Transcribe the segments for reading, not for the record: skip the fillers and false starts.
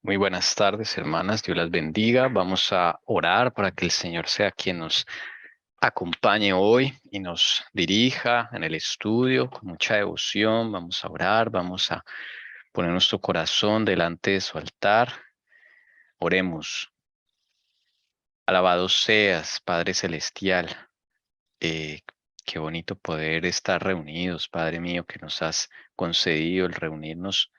Muy buenas tardes, hermanas. Dios las bendiga. Vamos a orar para que el Señor sea quien nos acompañe hoy y nos dirija en el estudio con mucha devoción. Vamos a orar, vamos a poner nuestro corazón delante de su altar. Oremos. Alabado seas, Padre Celestial. Eh, Qué bonito poder estar reunidos, Padre mío, que nos has concedido el reunirnos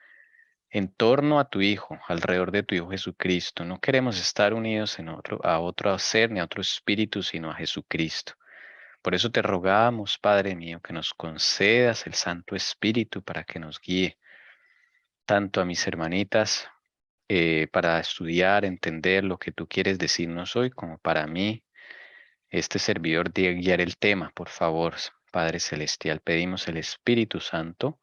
en torno a tu Hijo, alrededor de tu Hijo Jesucristo. No queremos estar unidos a otro ser ni a otro espíritu, sino a Jesucristo. Por eso te rogamos, Padre mío, que nos concedas el Santo Espíritu para que nos guíe, tanto a mis hermanitas, para estudiar, entender lo que tú quieres decirnos hoy, como para mí, este servidor, de guiar el tema. Por favor, Padre Celestial, pedimos el Espíritu Santo,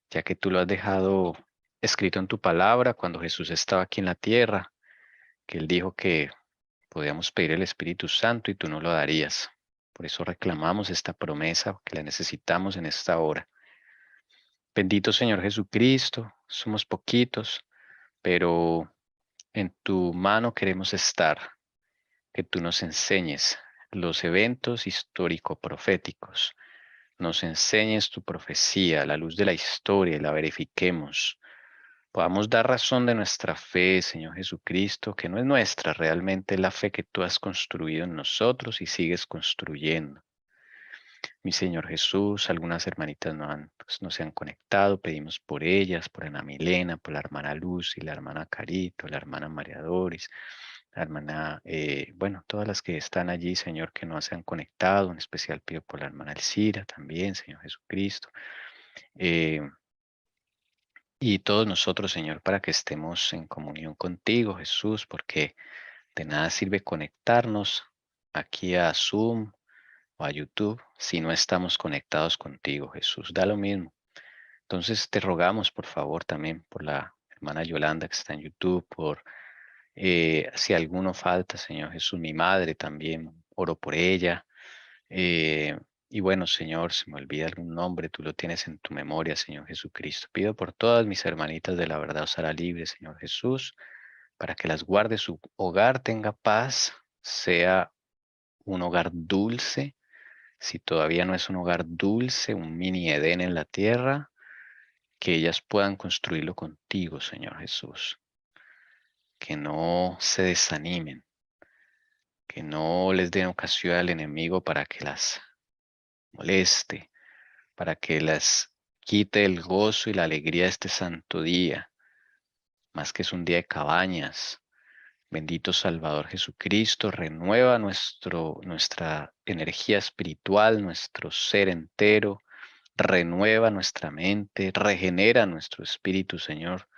ya que tú lo has dejado escrito en tu palabra cuando Jesús estaba aquí en la tierra, que él dijo que podíamos pedir el Espíritu Santo y tú no lo darías. Por eso reclamamos esta promesa que la necesitamos en esta hora. Bendito Señor Jesucristo, somos poquitos, pero en tu mano queremos estar, que tú nos enseñes los eventos histórico-proféticos, nos enseñes tu profecía a la luz de la historia y la verifiquemos. Podamos dar razón de nuestra fe, Señor Jesucristo, que no es nuestra, realmente es la fe que tú has construido en nosotros y sigues construyendo. Mi Señor Jesús, algunas hermanitas no se han conectado, pedimos por ellas, por Ana Milena, por la hermana Luz y la hermana Carito, la hermana María Doris, la hermana, bueno, todas las que están allí, Señor, que no se han conectado, en especial pido por la hermana Elcira también, Señor Jesucristo. Eh, Y todos nosotros, Señor, para que estemos en comunión contigo, Jesús, porque de nada sirve conectarnos aquí a Zoom o a YouTube si no estamos conectados contigo, Jesús. Da lo mismo. Entonces te rogamos, por favor, también por la hermana Yolanda que está en YouTube, por si alguno falta, Señor Jesús, mi madre también, oro por ella. Eh, y bueno, Señor, si me olvida algún nombre, tú lo tienes en tu memoria, Señor Jesucristo. Pido por todas mis hermanitas de la verdad os hará libre, Señor Jesús, para que las guarde, su hogar tenga paz, sea un hogar dulce. Si todavía no es un hogar dulce, un mini Edén en la tierra, que ellas puedan construirlo contigo, Señor Jesús. Que no se desanimen, que no les den ocasión al enemigo para que las moleste, para que las quite el gozo y la alegría de este santo día, más que es un día de cabañas. Bendito Salvador Jesucristo, renueva nuestra energía espiritual, nuestro ser entero, renueva nuestra mente, regenera nuestro espíritu, Señor.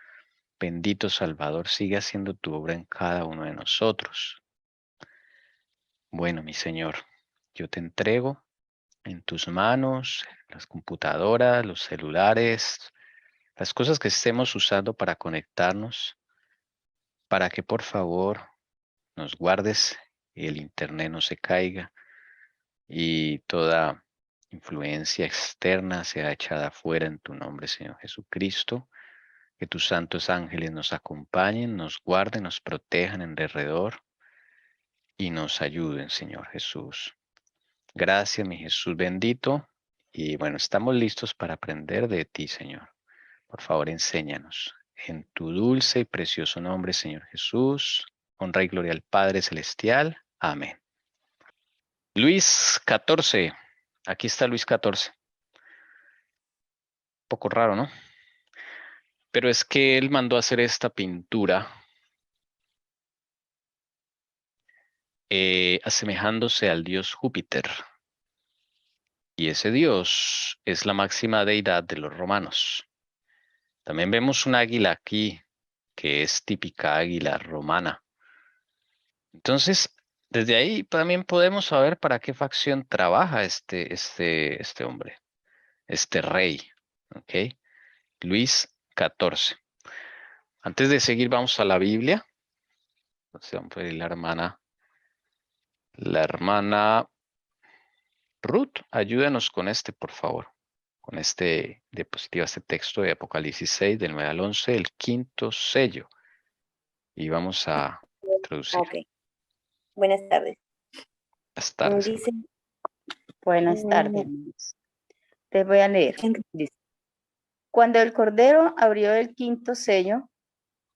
Bendito Salvador, sigue haciendo tu obra en cada uno de nosotros. Bueno, mi Señor, yo te entrego en tus manos las computadoras, los celulares, las cosas que estemos usando para conectarnos, para que por favor nos guardes y el internet no se caiga y toda influencia externa sea echada fuera en tu nombre, Señor Jesucristo. Que tus santos ángeles nos acompañen, nos guarden, nos protejan en derredor y nos ayuden, Señor Jesús. Gracias, mi Jesús bendito. Y bueno, estamos listos para aprender de ti, Señor. Por favor, enséñanos. En tu dulce y precioso nombre, Señor Jesús. Honra y gloria al Padre Celestial. Amén. Luis 14. Aquí está Luis 14. Poco raro, ¿no? Pero es que él mandó a hacer esta pintura asemejándose al dios Júpiter. Y ese dios es la máxima deidad de los romanos. También vemos un águila aquí, que es típica águila romana. Entonces, desde ahí también podemos saber para qué facción trabaja este hombre, este rey. ¿Ok? Luis 14. Antes de seguir, vamos a la Biblia. Entonces, vamos a ver la hermana Ruth, ayúdanos con este, por favor. Con este diapositiva, este texto de Apocalipsis 6, del 9 al 11, el quinto sello. y vamos a introducir. Ok. Buenas tardes. Buenas tardes. Dice, buenas tardes. Te voy a leer. Dice, cuando el Cordero abrió el quinto sello,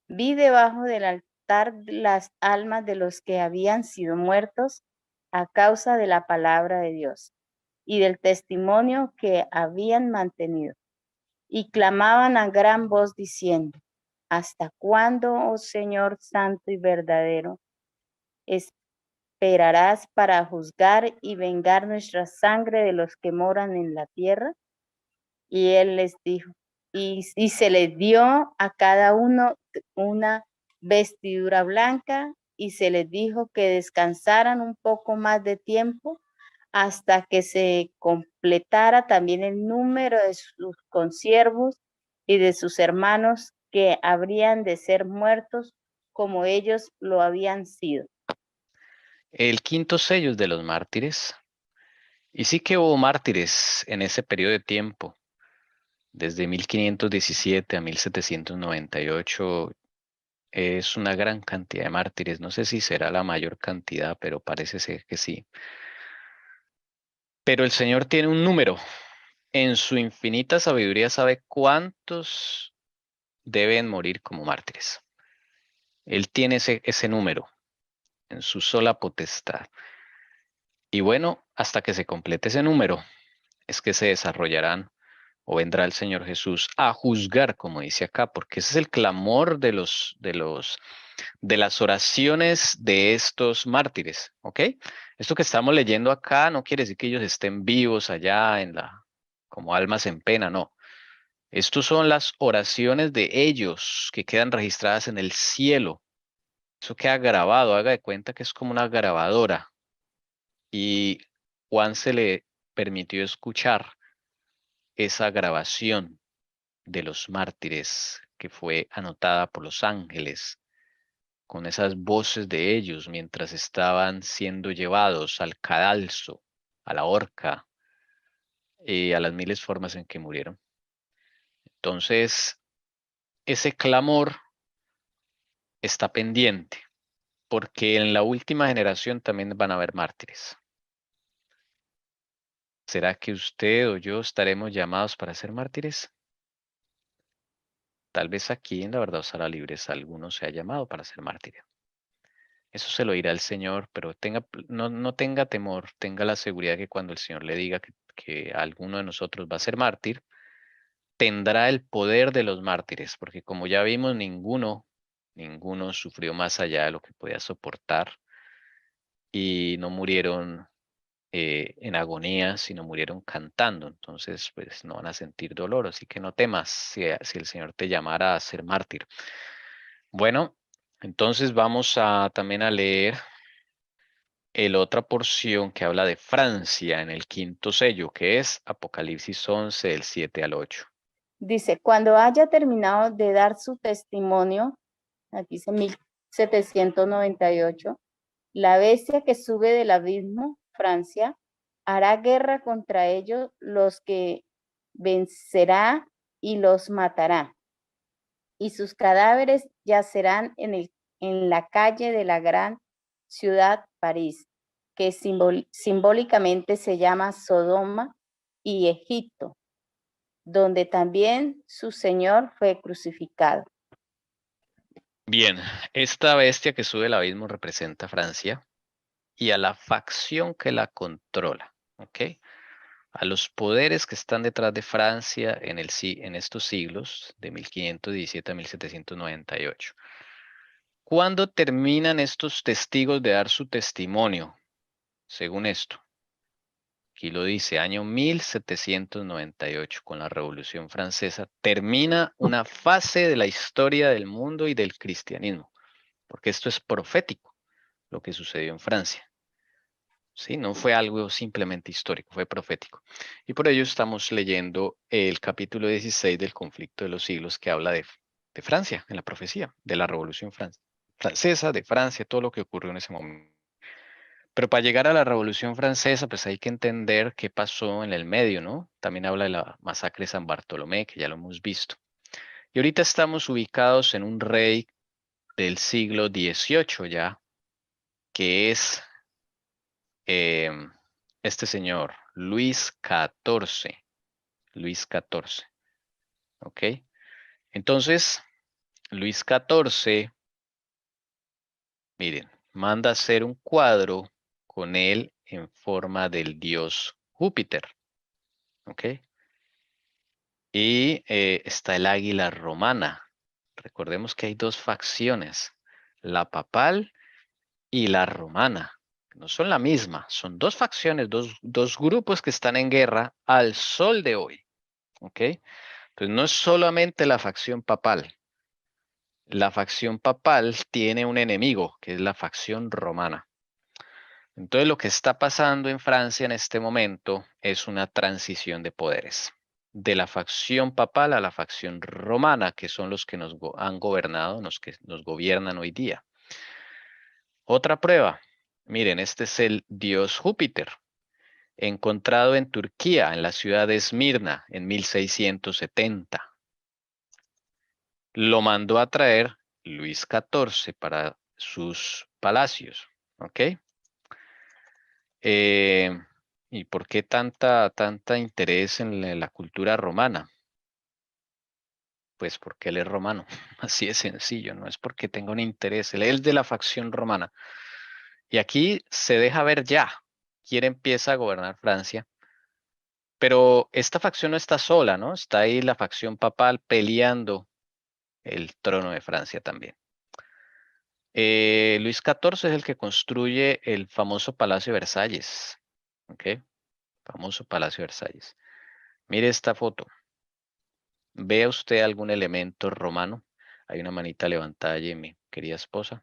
vi debajo del altar las almas de los que habían sido muertos a causa de la palabra de Dios y del testimonio que habían mantenido. Y clamaban a gran voz diciendo, ¿hasta cuándo, oh Señor santo y verdadero, esperarás para juzgar y vengar nuestra sangre de los que moran en la tierra? Y él les dijo, y se les dio a cada uno una vestidura blanca y se les dijo que descansaran un poco más de tiempo hasta que se completara también el número de sus consiervos y de sus hermanos que habrían de ser muertos como ellos lo habían sido. El quinto sello es de los mártires. Y sí que hubo mártires en ese periodo de tiempo. Desde 1517 a 1798 es una gran cantidad de mártires. No sé si será la mayor cantidad, pero parece ser que sí. Pero el Señor tiene un número. En su infinita sabiduría sabe cuántos deben morir como mártires. Él tiene ese número en su sola potestad. Y bueno, hasta que se complete ese número, es que se desarrollarán o vendrá el Señor Jesús a juzgar, como dice acá, porque ese es el clamor de las oraciones de estos mártires, ¿ok? Esto que estamos leyendo acá no quiere decir que ellos estén vivos allá como almas en pena, no. Estos son las oraciones de ellos que quedan registradas en el cielo. Eso queda grabado, haga de cuenta que es como una grabadora. Y Juan se le permitió escuchar esa grabación de los mártires que fue anotada por los ángeles, con esas voces de ellos mientras estaban siendo llevados al cadalso, a la horca y a las miles formas en que murieron. Entonces, ese clamor está pendiente, porque en la última generación también van a haber mártires. ¿Será que usted o yo estaremos llamados para ser mártires? Tal vez aquí en la verdad os hará libres alguno se ha llamado para ser mártir. Eso se lo dirá el Señor, pero no tenga temor, tenga la seguridad que cuando el Señor le diga que alguno de nosotros va a ser mártir, tendrá el poder de los mártires, porque como ya vimos, ninguno sufrió más allá de lo que podía soportar y no murieron en agonía, sino murieron cantando. Entonces, pues no van a sentir dolor, así que no temas si el Señor te llamara a ser mártir. Bueno, entonces vamos también a leer la otra porción que habla de Francia en el quinto sello, que es Apocalipsis 11, del 7 al 8. Dice, cuando haya terminado de dar su testimonio, aquí dice 1798, la bestia que sube del abismo, Francia, hará guerra contra ellos, los que vencerá y los matará. Y sus cadáveres yacerán en la calle de la gran ciudad París, que simbólicamente se llama Sodoma y Egipto, donde también su Señor fue crucificado. Bien, esta bestia que sube el abismo representa a Francia y a la facción que la controla, ¿ok? A los poderes que están detrás de Francia en estos siglos, de 1517 a 1798. ¿Cuándo terminan estos testigos de dar su testimonio? Según esto, aquí lo dice, año 1798, con la Revolución Francesa, termina una fase de la historia del mundo y del cristianismo, porque esto es profético, lo que sucedió en Francia. Sí, no fue algo simplemente histórico, fue profético. Y por ello estamos leyendo el capítulo 16 del conflicto de los siglos que habla de Francia, en la profecía, de la Revolución Francesa, de Francia, todo lo que ocurrió en ese momento. Pero para llegar a la Revolución Francesa, pues hay que entender qué pasó en el medio, ¿no? También habla de la masacre de San Bartolomé, que ya lo hemos visto. Y ahorita estamos ubicados en un rey del siglo XVIII ya, que es este señor, Luis XIV. Luis XIV, ¿ok? Entonces, Luis XIV, miren, manda hacer un cuadro con él en forma del dios Júpiter, ¿ok? Y está el águila romana. Recordemos que hay dos facciones, la papal y la romana. No son la misma, son dos facciones, dos grupos que están en guerra al sol de hoy, ¿ok? Entonces no es solamente la facción papal. La facción papal tiene un enemigo, que es la facción romana. Entonces lo que está pasando en Francia en este momento es una transición de poderes, de la facción papal a la facción romana, que son los que nos han gobernado, los que nos gobiernan hoy día. Otra prueba, miren, este es el dios Júpiter, encontrado en Turquía, en la ciudad de Esmirna, en 1670. Lo mandó a traer Luis XIV para sus palacios, ¿ok? Eh, ¿Y por qué tanta interés en la cultura romana? Pues porque él es romano, así de sencillo, no es porque tenga un interés, él es de la facción romana. Y aquí se deja ver ya quién empieza a gobernar Francia, pero esta facción no está sola, ¿no? Está ahí la facción papal peleando el trono de Francia también. Luis XIV es el que construye el famoso Palacio de Versalles, ¿ok? Famoso Palacio de Versalles. Mire esta foto. ¿Ve usted algún elemento romano? Hay una manita levantada allí, mi querida esposa,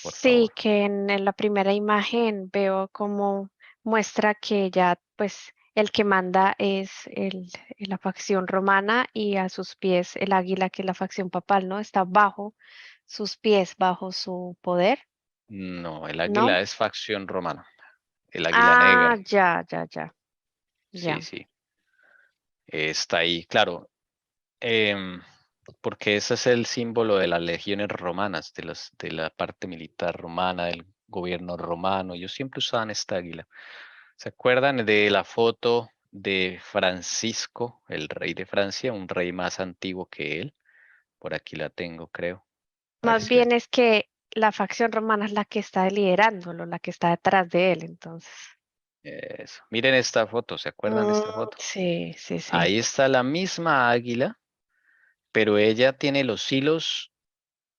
por Sí, favor. que en la primera imagen veo como muestra que ya pues el que manda es la facción romana y a sus pies el águila, que es la facción papal, ¿no? Está bajo sus pies, bajo su poder, No, el ¿no? águila es facción romana, el águila Ah, negra. ya, ya, ya, Sí, ya. sí, está ahí, claro, em, porque ese es el símbolo de las legiones romanas, de la parte militar romana, del gobierno romano. Ellos siempre usaban esta águila. ¿Se acuerdan de la foto de Francisco, el rey de Francia, un rey más antiguo que él? Por aquí la tengo, creo. A ver Más si bien es que la facción romana es la que está liderándolo, la que está detrás de él, entonces. eso. Miren esta foto, ¿se acuerdan de esta foto? Sí, sí, sí. Ahí está la misma águila, pero ella tiene los hilos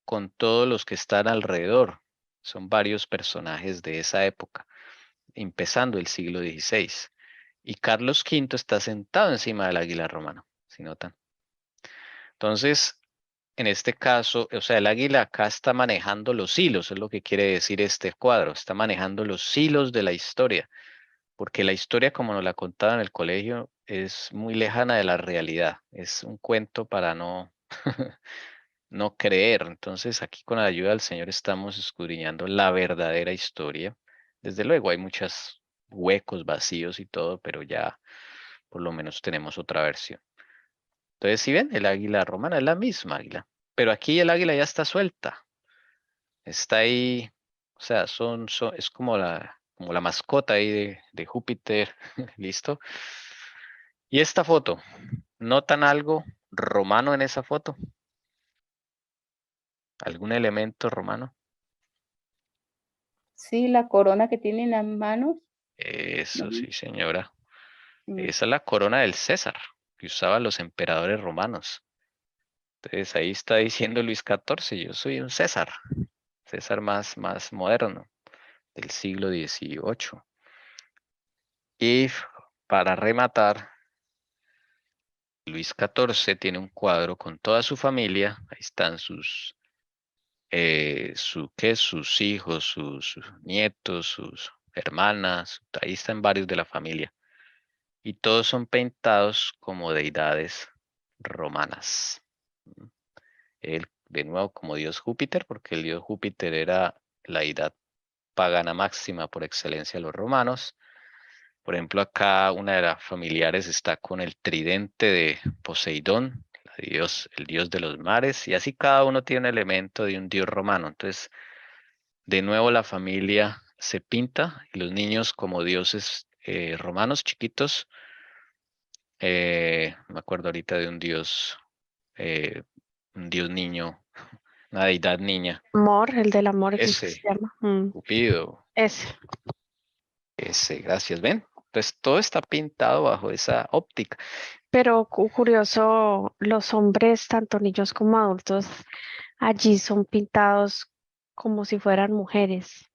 con todos los que están alrededor. Son varios personajes de esa época, empezando el siglo XVI. Y Carlos V está sentado encima del águila romana, si notan. Entonces, en este caso, o sea, el águila acá está manejando los hilos, es lo que quiere decir este cuadro, está manejando los hilos de la historia, porque la historia como nos la contaban en el colegio es muy lejana de la realidad, es un cuento para no, no creer. Entonces, aquí con la ayuda del Señor estamos escudriñando la verdadera historia. Desde luego hay muchos huecos, vacíos y todo, pero ya por lo menos tenemos otra versión. Entonces, si ven, el águila romana es la misma águila, pero aquí el águila ya está suelta, está ahí, o sea, es como la mascota ahí de Júpiter, ¿listo? Y esta foto, ¿notan algo romano en esa foto? ¿Algún elemento romano? Sí, la corona que tiene en las manos. Eso Ujú. sí, señora. Mm. Esa es la corona del César, que usaban los emperadores romanos. Entonces ahí está diciendo Luis XIV, yo soy un César, César más moderno, del siglo XVIII. Y para rematar, Luis XIV tiene un cuadro con toda su familia. Ahí están sus hijos, sus nietos, sus hermanas. Ahí están varios de la familia. Y todos son pintados como deidades romanas. Él, de nuevo, como dios Júpiter, porque el dios Júpiter era la deidad pagana máxima por excelencia de los romanos. Por ejemplo, acá una de las familiares está con el tridente de Poseidón, a Dios, el Dios de los mares, y así cada uno tiene un elemento de un Dios romano. Entonces, de nuevo la familia se pinta y los niños como dioses romanos chiquitos. Me acuerdo ahorita de eh, un dios niño, una deidad niña. Amor, el del amor, que se Ese, llama. Cupido, Ese. ese, gracias, ven. Entonces todo está pintado bajo esa óptica. Pero curioso, los hombres, tanto niños como adultos, allí son pintados como si fueran mujeres.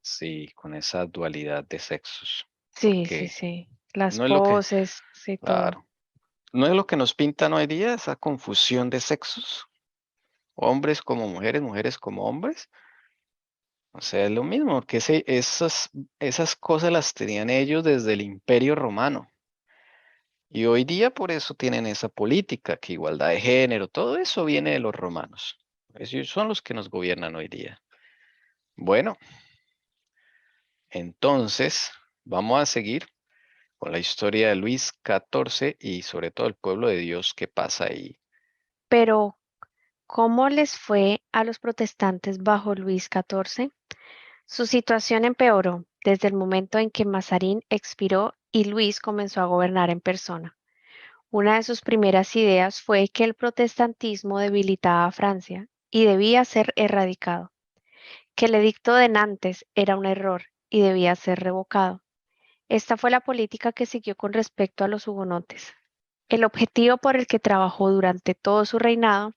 Sí, con esa dualidad de sexos. Sí, sí, Porque sí. Las no es lo que, poses, sí, todo. claro, no es lo que nos pintan hoy día, esa confusión de sexos. Hombres como mujeres, mujeres como hombres. O sea, es lo mismo, que esas cosas las tenían ellos desde el Imperio Romano. Y hoy día por eso tienen esa política, que igualdad de género, todo eso viene de los romanos. Ellos son los que nos gobiernan hoy día. Bueno, entonces vamos a seguir con la historia de Luis XIV y sobre todo el pueblo de Dios que pasa ahí. Pero, ¿cómo les fue a los protestantes bajo Luis XIV? Su situación empeoró desde el momento en que Mazarín expiró y Luis comenzó a gobernar en persona. Una de sus primeras ideas fue que el protestantismo debilitaba a Francia y debía ser erradicado, que el edicto de Nantes era un error y debía ser revocado. Esta fue la política que siguió con respecto a los hugonotes. El objetivo por el que trabajó durante todo su reinado,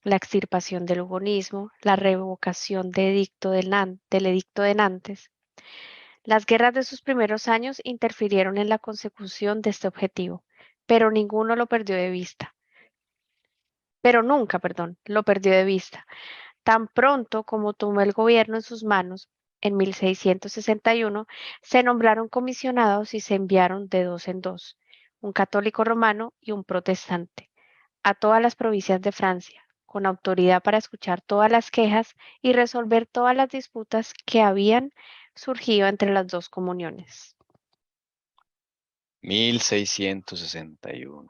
la extirpación del hugonismo, la revocación del edicto de Nantes. Las guerras de sus primeros años interfirieron en la consecución de este objetivo, pero ninguno lo perdió de vista. Pero nunca, perdón, lo perdió de vista. Tan pronto como tomó el gobierno en sus manos, en 1661, se nombraron comisionados y se enviaron de dos en dos, un católico romano y un protestante, a todas las provincias de Francia, con autoridad para escuchar todas las quejas y resolver todas las disputas que habían surgido entre las dos comuniones. 1661.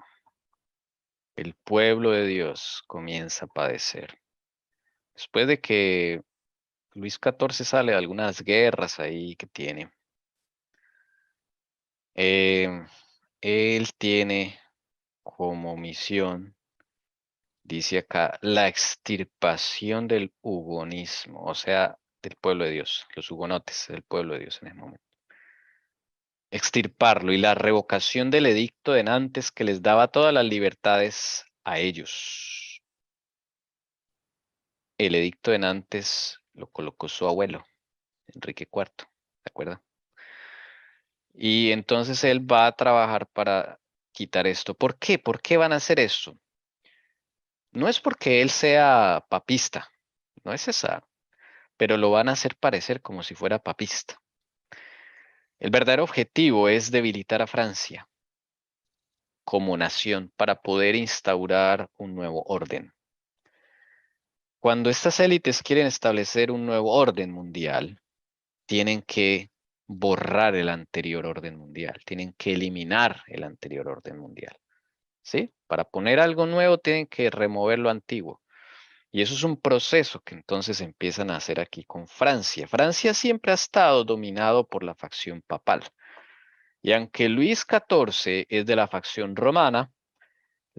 El pueblo de Dios comienza a padecer. Después de que Luis XIV sale de algunas guerras ahí que tiene, em, él tiene como misión, dice acá, la extirpación del hugonismo, o sea, del pueblo de Dios, los hugonotes del pueblo de Dios en ese momento. Extirparlo y la revocación del edicto de Nantes que les daba todas las libertades a ellos. El edicto de Nantes lo colocó su abuelo, Enrique IV, ¿de acuerdo? Y entonces él va a trabajar para quitar esto. ¿Por qué? ¿Por qué van a hacer esto? No es porque él sea papista, no es esa, pero lo van a hacer parecer como si fuera papista. El verdadero objetivo es debilitar a Francia como nación para poder instaurar un nuevo orden. Cuando estas élites quieren establecer un nuevo orden mundial, tienen que borrar el anterior orden mundial, tienen que eliminar el anterior orden mundial. ¿Sí? Para poner algo nuevo tienen que remover lo antiguo. Y eso es un proceso que entonces empiezan a hacer aquí con Francia. Francia siempre ha estado dominado por la facción papal. Y aunque Luis XIV es de la facción romana,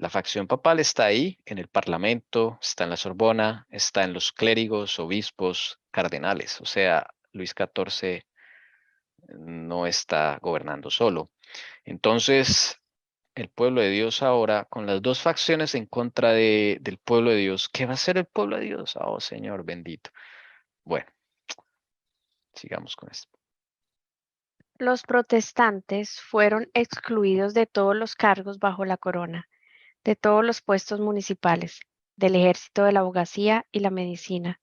la facción papal está ahí en el Parlamento, está en la Sorbona, está en los clérigos, obispos, cardenales. O sea, Luis XIV no está gobernando solo. Entonces, el pueblo de Dios ahora, con las dos facciones en contra del pueblo de Dios, ¿qué va a hacer el pueblo de Dios? Oh, Señor bendito. Bueno, sigamos con esto. Los protestantes fueron excluidos de todos los cargos bajo la corona, de todos los puestos municipales, del ejército, de la abogacía y la medicina,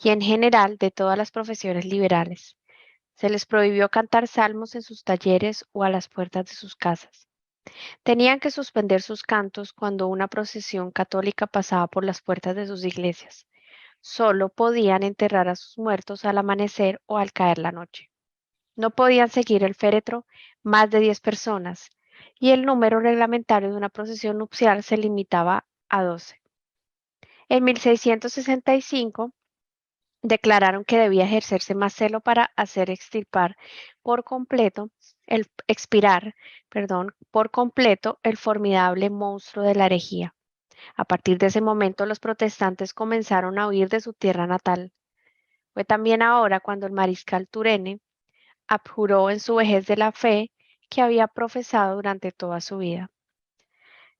y en general de todas las profesiones liberales. Se les prohibió cantar salmos en sus talleres o a las puertas de sus casas. Tenían que suspender sus cantos cuando una procesión católica pasaba por las puertas de sus iglesias. Solo podían enterrar a sus muertos al amanecer o al caer la noche. No podían seguir el féretro más de 10 personas y el número reglamentario de una procesión nupcial se limitaba a 12. En 1665 declararon que debía ejercerse más celo para hacer expirar por completo el formidable monstruo de la herejía. A partir de ese momento, los protestantes comenzaron a huir de su tierra natal. Fue también ahora cuando el mariscal Turenne abjuró en su vejez de la fe que había profesado durante toda su vida.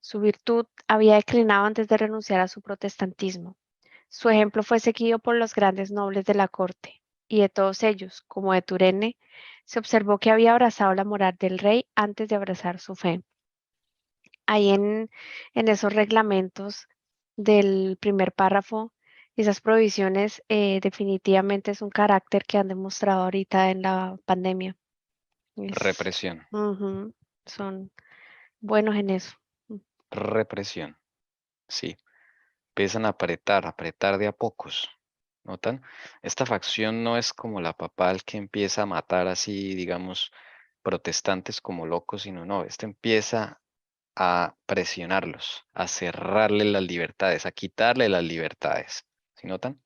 Su virtud había declinado antes de renunciar a su protestantismo. Su ejemplo fue seguido por los grandes nobles de la corte, y de todos ellos, como de Turenne, se observó que había abrazado la moral del rey antes de abrazar su fe. Ahí en esos reglamentos del primer párrafo, esas provisiones definitivamente es un carácter que han demostrado ahorita en la pandemia. Represión, Son buenos en eso. represión, sí. Empiezan a apretar de a pocos. ¿Notan? Esta facción no es como la papal que empieza a matar así, digamos, protestantes como locos, sino no, esta empieza a presionarlos, a cerrarle las libertades, a quitarle las libertades. ¿Sí notan?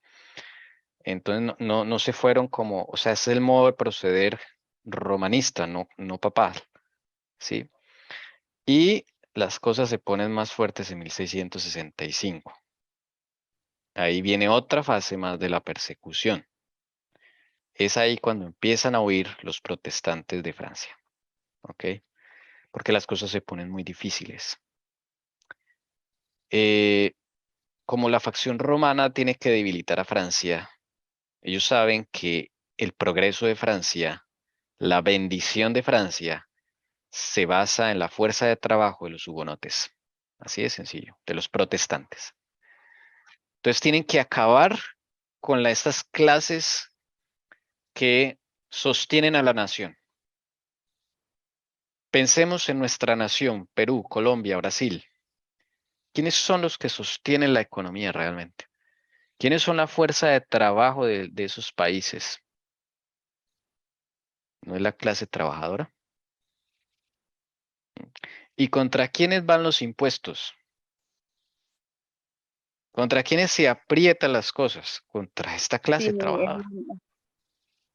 Entonces no se fueron como, o sea, es el modo de proceder romanista, no papal, ¿sí? Y las cosas se ponen más fuertes en 1665. Ahí viene otra fase más de la persecución. Es ahí cuando empiezan a huir los protestantes de Francia, ¿ok? Porque las cosas se ponen muy difíciles. Como la facción romana tiene que debilitar a Francia, ellos saben que el progreso de Francia, la bendición de Francia, se basa en la fuerza de trabajo de los hugonotes. Así de sencillo, de los protestantes. Entonces tienen que acabar con estas clases que sostienen a la nación. Pensemos en nuestra nación, Perú, Colombia, Brasil. ¿Quiénes son los que sostienen la economía realmente? ¿Quiénes son la fuerza de trabajo de esos países? ¿No es la clase trabajadora? ¿Y contra quiénes van los impuestos? ¿Contra quiénes se aprietan las cosas? Contra esta Sí, clase trabajadora.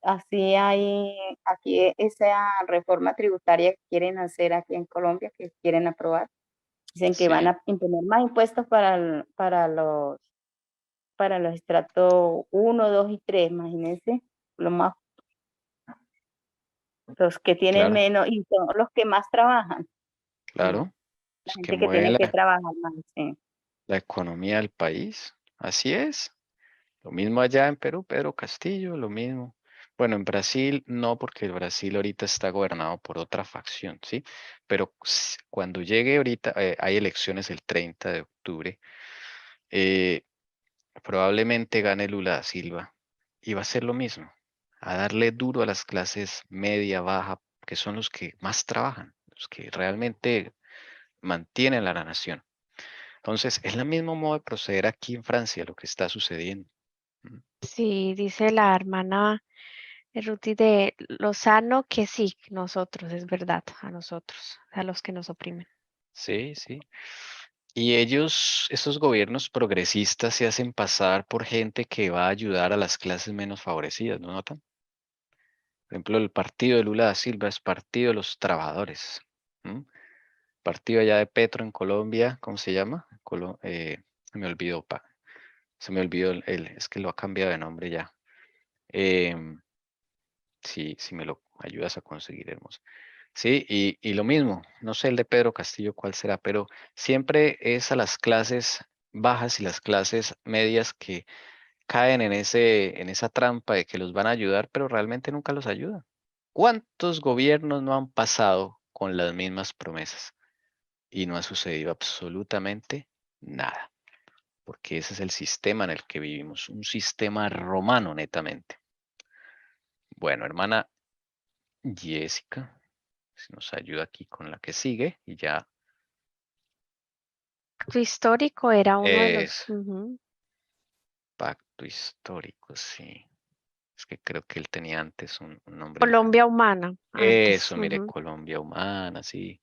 así hay aquí esa reforma tributaria que quieren hacer aquí en Colombia, que quieren aprobar. Dicen que van Sí, a imponer más impuestos para los estratos 1, 2 y 3, imagínense, los que tienen claro, menos y son los que más trabajan. claro. La Es que gente que mueve tiene que trabajar más, sí. la economía del país. Así es. Lo mismo allá en Perú, Pedro Castillo, lo mismo. Bueno, en Brasil no, porque el Brasil ahorita está gobernado por otra facción, ¿sí? Pero cuando llegue ahorita, hay elecciones el 30 de octubre, eh, probablemente gane Lula da Silva y va a ser lo mismo, a darle duro a las clases media, baja, que son los que más trabajan, los que realmente mantienen a la nación. Entonces, es el mismo modo de proceder aquí en Francia, lo que está sucediendo. ¿Mm? Sí, dice la hermana Ruti de Lozano que sí, nosotros, es verdad, a nosotros, a los que nos oprimen. Sí, sí. Y ellos, esos gobiernos progresistas, se hacen pasar por gente que va a ayudar a las clases menos favorecidas, ¿no notan? Por ejemplo, el partido de Lula da Silva es partido de los trabajadores. ¿M? Partido allá de Petro en Colombia, ¿cómo se llama? Se me olvidó, se me olvidó es que lo ha cambiado de nombre ya. Em, sí, si me lo ayudas a conseguir, hermoso. Sí, y lo mismo, no sé el de Pedro Castillo cuál será, pero siempre es a las clases bajas y las clases medias que caen en esa trampa de que los van a ayudar, pero realmente nunca los ayudan. ¿Cuántos gobiernos no han pasado con las mismas promesas? Y no ha sucedido absolutamente nada, porque ese es el sistema en el que vivimos, un sistema romano netamente. Bueno, hermana Jessica, si nos ayuda aquí con la que sigue y ya Acto histórico era uno de los... es pacto histórico, sí. Es que creo que él tenía antes un nombre diferente. Colombia humana, antes. Eso, mire, Colombia humana, sí.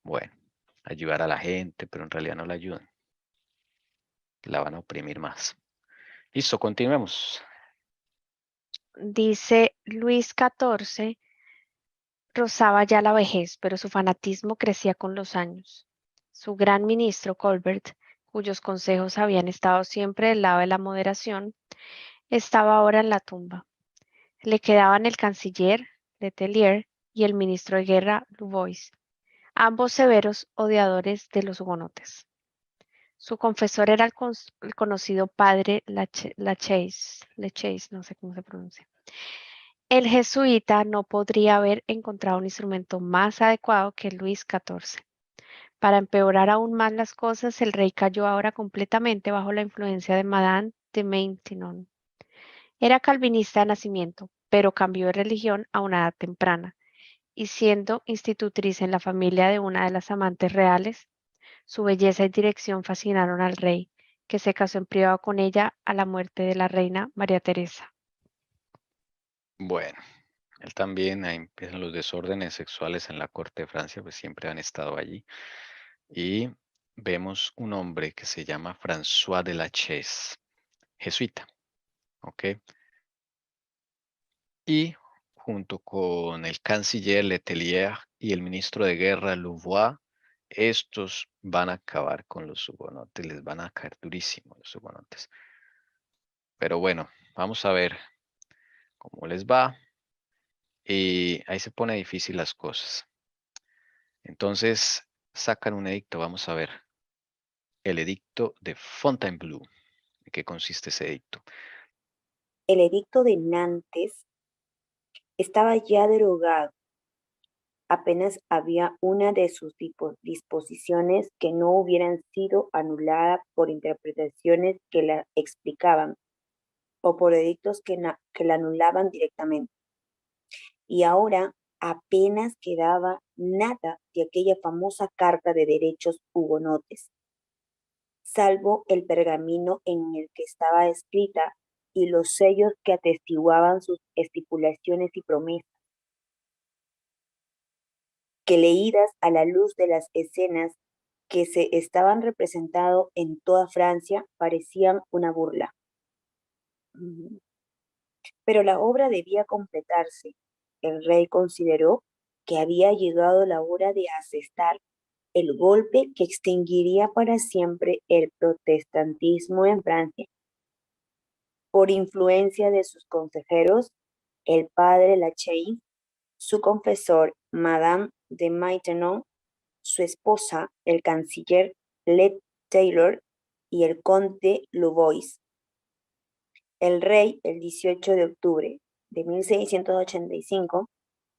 bueno, ayudar a la gente, pero en realidad no la ayudan. La van a oprimir más. Listo, continuemos. Dice Luis XIV rozaba ya la vejez, pero su fanatismo crecía con los años. Su gran ministro, Colbert, cuyos consejos habían estado siempre del lado de la moderación, estaba ahora en la tumba. Le quedaban el canciller, Letelier, y el ministro de guerra, Louvois, ambos severos odiadores de los hugonotes. Su confesor era el conocido padre Lachaise, no sé cómo se pronuncia. El jesuita no podría haber encontrado un instrumento más adecuado que Luis XIV. Para empeorar aún más las cosas, el rey cayó ahora completamente bajo la influencia de Madame de Maintenon. Era calvinista de nacimiento, pero cambió de religión a una edad temprana, y siendo institutriz en la familia de una de las amantes reales, su belleza y dirección fascinaron al rey, que se casó en privado con ella a la muerte de la reina María Teresa. Bueno, él también, ahí empiezan los desórdenes sexuales en la corte de Francia, pues siempre han estado allí. Y vemos un hombre que se llama François de la Chaise, jesuita, ¿ok? Y junto con el canciller Letelier y el ministro de guerra Louvois, estos van a acabar con los hugonotes, les van a caer durísimo los hugonotes. Pero bueno, vamos a ver cómo les va. Y ahí se pone difícil las cosas. Entonces sacan un edicto, vamos a ver. El edicto de Fontainebleau. ¿En qué consiste ese edicto? El edicto de Nantes estaba ya derogado. Apenas había una de sus disposiciones que no hubieran sido anuladas por interpretaciones que la explicaban o por edictos que la anulaban directamente. Y ahora apenas quedaba nada de aquella famosa Carta de Derechos Hugonotes, salvo el pergamino en el que estaba escrita y los sellos que atestiguaban sus estipulaciones y promesas, que leídas a la luz de las escenas que se estaban representando en toda Francia parecían una burla. Pero la obra debía completarse. El rey consideró que había llegado la hora de asestar el golpe que extinguiría para siempre el protestantismo en Francia. Por influencia de sus consejeros, el padre Lachaise, su confesor, Madame de Maintenon, su esposa, el canciller Le Taylor y el conde Louvois. El rey, el 18 de octubre de 1685,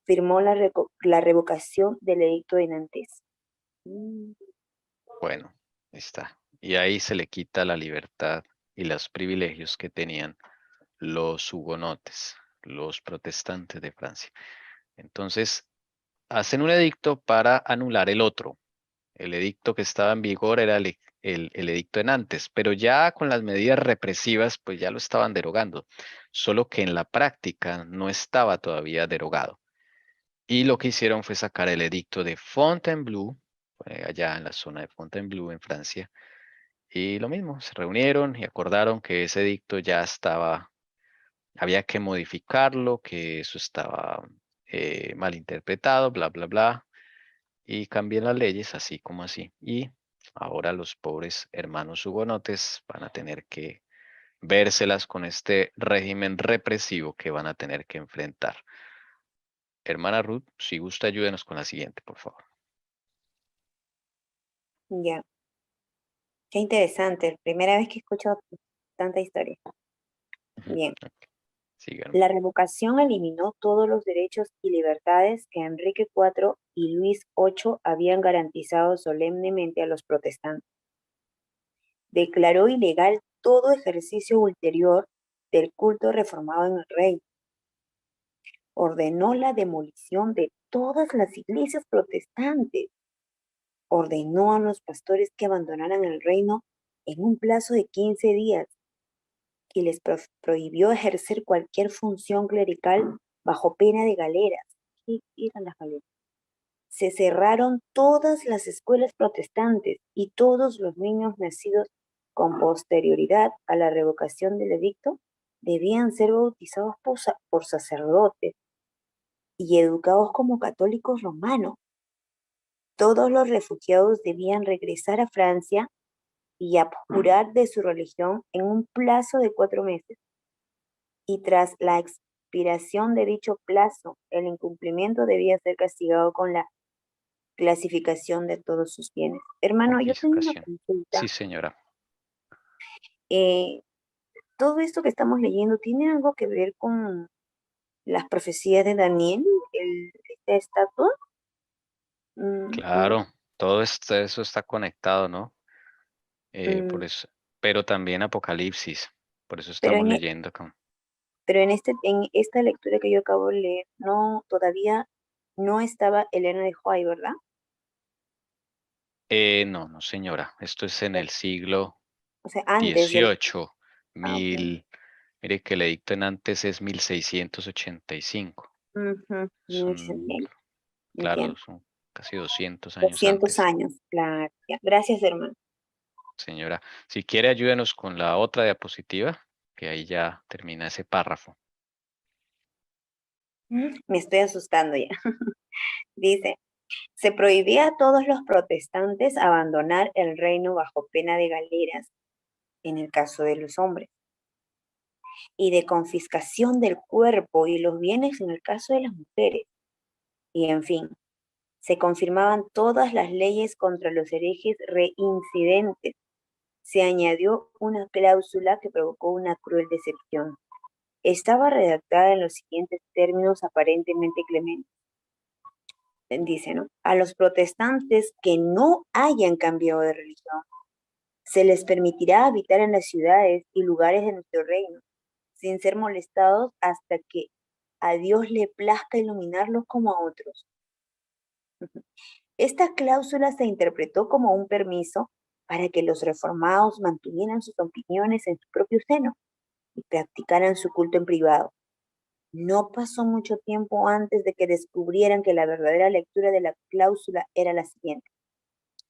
firmó la revocación del edicto de Nantes. Bueno, ahí está. Y ahí se le quita la libertad y los privilegios que tenían los hugonotes, los protestantes de Francia. Entonces, hacen un edicto para anular el otro. El edicto que estaba en vigor era el edicto de Nantes, pero ya con las medidas represivas, pues ya lo estaban derogando, solo que en la práctica no estaba todavía derogado. Y lo que hicieron fue sacar el edicto de Fontainebleau, allá en la zona de Fontainebleau, en Francia, y lo mismo, se reunieron y acordaron que ese edicto ya estaba, había que modificarlo, que eso estaba mal interpretado, bla, bla, bla, y cambian las leyes así como así. Y ahora los pobres hermanos hugonotes van a tener que vérselas con este régimen represivo que van a tener que enfrentar. Hermana Ruth, si gusta, ayúdenos con la siguiente, por favor. Ya, qué interesante. Primera vez que escucho tanta historia. Bien. Síganme. La revocación eliminó todos los derechos y libertades que Enrique IV y Luis VIII habían garantizado solemnemente a los protestantes. Declaró ilegal todo ejercicio ulterior del culto reformado en el reino. Ordenó la demolición de todas las iglesias protestantes. Ordenó a los pastores que abandonaran el reino en un plazo de 15 días y les prohibió ejercer cualquier función clerical bajo pena de galeras. ¿Qué eran las galeras? se cerraron todas las escuelas protestantes y todos los niños nacidos con posterioridad a la revocación del edicto debían ser bautizados por sacerdotes y educados como católicos romanos. Todos los refugiados debían regresar a Francia y abjurar de su religión en un plazo de 4 meses. Y tras la expiración de dicho plazo, el incumplimiento debía ser castigado con la clasificación de todos sus bienes. Hermano, yo tengo una Confiscación. consulta. Sí, señora. Eh, todo esto que estamos leyendo tiene algo que ver con las profecías de Daniel, esta estatua. No. Claro, todo eso está conectado, ¿no? Por Mm, eso, pero también Apocalipsis, por eso pero estamos leyendo acá. en esta lectura que yo acabo de leer, no, todavía no estaba Elena de White, ¿verdad? No, no, señora, esto es en el siglo O sea, antes del... XVIII, Ah, ok. mire que el edicto en antes es 1685. Ujú, Son, claro, entiendo. son casi 200 años 200 antes, años, claro. Ya, gracias, hermano. señora. Si quiere, ayúdenos con la otra diapositiva, que ahí ya termina ese párrafo. Me estoy asustando ya. Dice, se prohibía a todos los protestantes abandonar el reino bajo pena de galeras, en el caso de los hombres, y de confiscación del cuerpo y los bienes en el caso de las mujeres. Y en fin, se confirmaban todas las leyes contra los herejes reincidentes. Se añadió una cláusula que provocó una cruel decepción. Estaba redactada en los siguientes términos aparentemente clementes. Dice, ¿no? A los protestantes que no hayan cambiado de religión, se les permitirá habitar en las ciudades y lugares de nuestro reino, sin ser molestados hasta que a Dios le plazca iluminarlos como a otros. Esta cláusula se interpretó como un permiso para que los reformados mantuvieran sus opiniones en su propio seno y practicaran su culto en privado. No pasó mucho tiempo antes de que descubrieran que la verdadera lectura de la cláusula era la siguiente: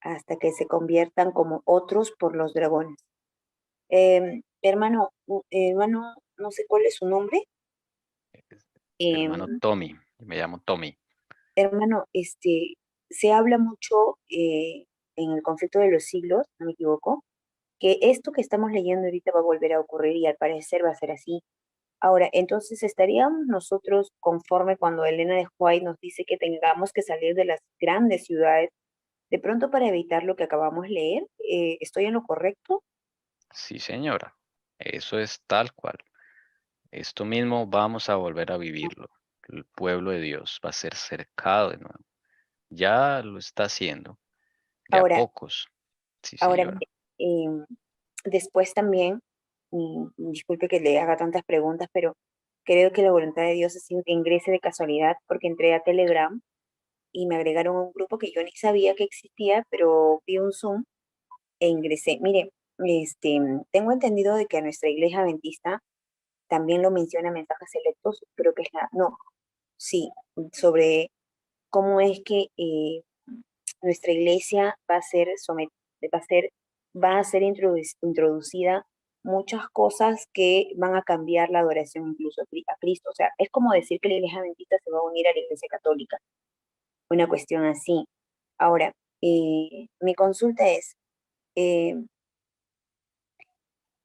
hasta que se conviertan como otros por los dragones. Hermano, no sé cuál es su nombre. Hermano Em, Tommy, me llamo Tommy. Hermano, se habla mucho en el conflicto de los siglos, no me equivoco, que esto que estamos leyendo ahorita va a volver a ocurrir y al parecer va a ser así. Ahora, entonces, ¿estaríamos nosotros conforme cuando Elena de White nos dice que tengamos que salir de las grandes ciudades, de pronto para evitar lo que acabamos de leer? ¿Estoy en lo correcto? Sí, señora, eso es tal cual. Esto mismo vamos a volver a vivirlo. El pueblo de Dios va a ser cercado de nuevo. Ya lo está haciendo, de a Ahora, pocos. Sí, ahora, señora. em, después también, disculpe que le haga tantas preguntas, pero creo que la voluntad de Dios ha sido que ingrese de casualidad porque entré a Telegram y me agregaron a un grupo que yo ni sabía que existía, pero vi un Zoom e ingresé. Mire, tengo entendido de que a nuestra iglesia adventista también lo menciona en mensajes selectos, creo que es no, sí, sobre cómo es que nuestra iglesia va a ser va a ser, va a ser introducida muchas cosas que van a cambiar la adoración incluso a Cristo. O sea, es como decir que la iglesia adventista se va a unir a la iglesia católica, una cuestión así. Ahora, mi consulta es, eh,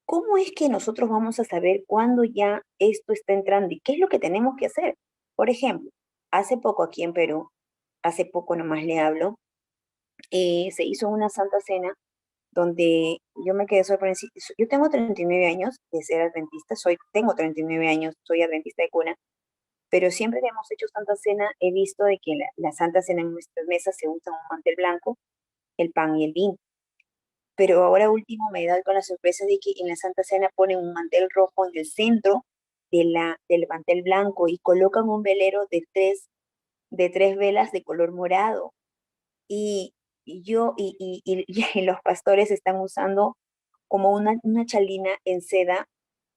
¿cómo es que nosotros vamos a saber cuándo ya esto está entrando y qué es lo que tenemos que hacer? Por ejemplo, hace poco aquí en Perú, hace poco nomás le hablo, se hizo una Santa Cena donde yo me quedé sorprendida. Yo tengo 39 años de ser adventista, tengo 39 años, soy adventista de cuna, pero siempre que hemos hecho Santa Cena he visto de que la Santa Cena en nuestras mesas se usa un mantel blanco, el pan y el vino. Pero ahora último me he dado con la sorpresa de que en la Santa Cena ponen un mantel rojo en el centro del mantel blanco y colocan un velero de tres velas de color morado. Y, y los pastores están usando como una chalina en seda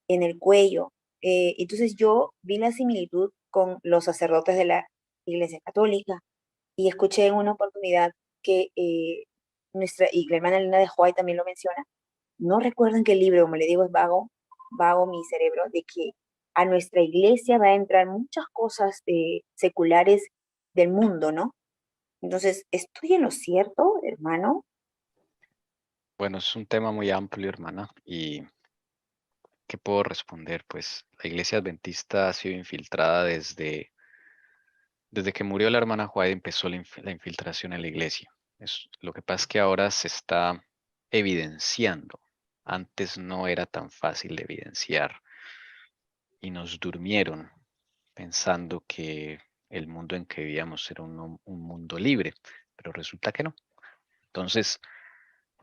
en el cuello. Entonces yo vi la similitud con los sacerdotes de la Iglesia Católica Y escuché en una oportunidad que y la hermana Elena de White también lo menciona, no recuerdan que el libro, como le digo, es vago, vago mi cerebro, de que a nuestra iglesia va a entrar muchas cosas seculares del mundo, ¿no? Entonces, ¿estoy en lo cierto, hermano? Bueno, es un tema muy amplio, hermana, y ¿qué puedo responder? Pues la iglesia adventista ha sido infiltrada desde que murió la hermana White, empezó la infiltración en la iglesia. Lo que pasa es que ahora se está evidenciando. Antes no era tan fácil de evidenciar y nos durmieron pensando que el mundo en que vivíamos era un mundo libre, pero resulta que no. Entonces,